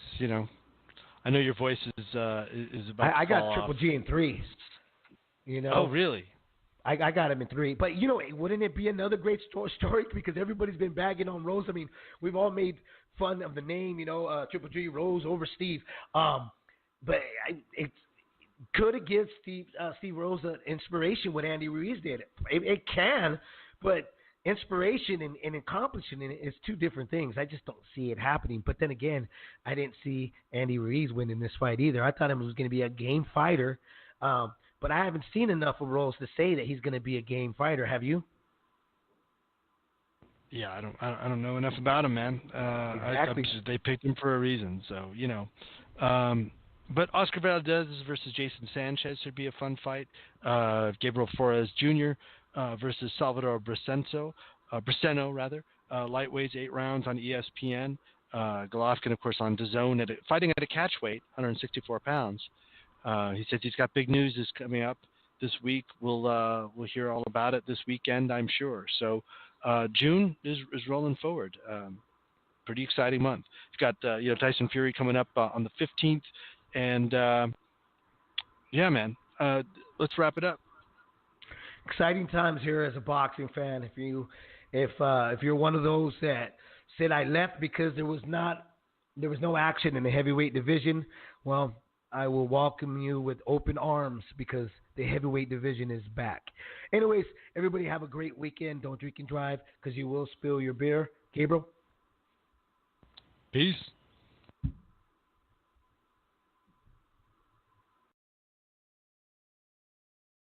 I know your voice is about. I to got fall Triple off. G in 3. Oh, really? I got him in 3. But wouldn't it be another great story? Because everybody's been bagging on Rose. I mean, we've all made fun of the name, Triple G, Rose over Steve. But it could have given Steve Rose an inspiration what Andy Ruiz did. It can, but inspiration and accomplishing it is two different things. I just don't see it happening. But then again, I didn't see Andy Ruiz winning this fight either. I thought he was going to be a game fighter. But I haven't seen enough of Rose to say that he's going to be a game fighter. Have you? Yeah, I don't know enough about him, man. Exactly. They picked him for a reason, so But Oscar Valdez versus Jason Sanchez should be a fun fight. Gabriel Flores Jr. Versus Salvador Braceno, lightweights, 8 rounds on ESPN. Golovkin, of course, on DAZN fighting at a catch weight, 164 pounds. He says he's got big news is coming up this week. We'll hear all about it this weekend, I'm sure. So June is rolling forward. Pretty exciting month. We've got Tyson Fury coming up on the 15th, and yeah, man. Let's wrap it up. Exciting times here as a boxing fan. If you're one of those that said I left because there was no action in the heavyweight division, well, I will welcome you with open arms because the heavyweight division is back. Anyways, everybody have a great weekend. Don't drink and drive because you will spill your beer. Gabriel? Peace.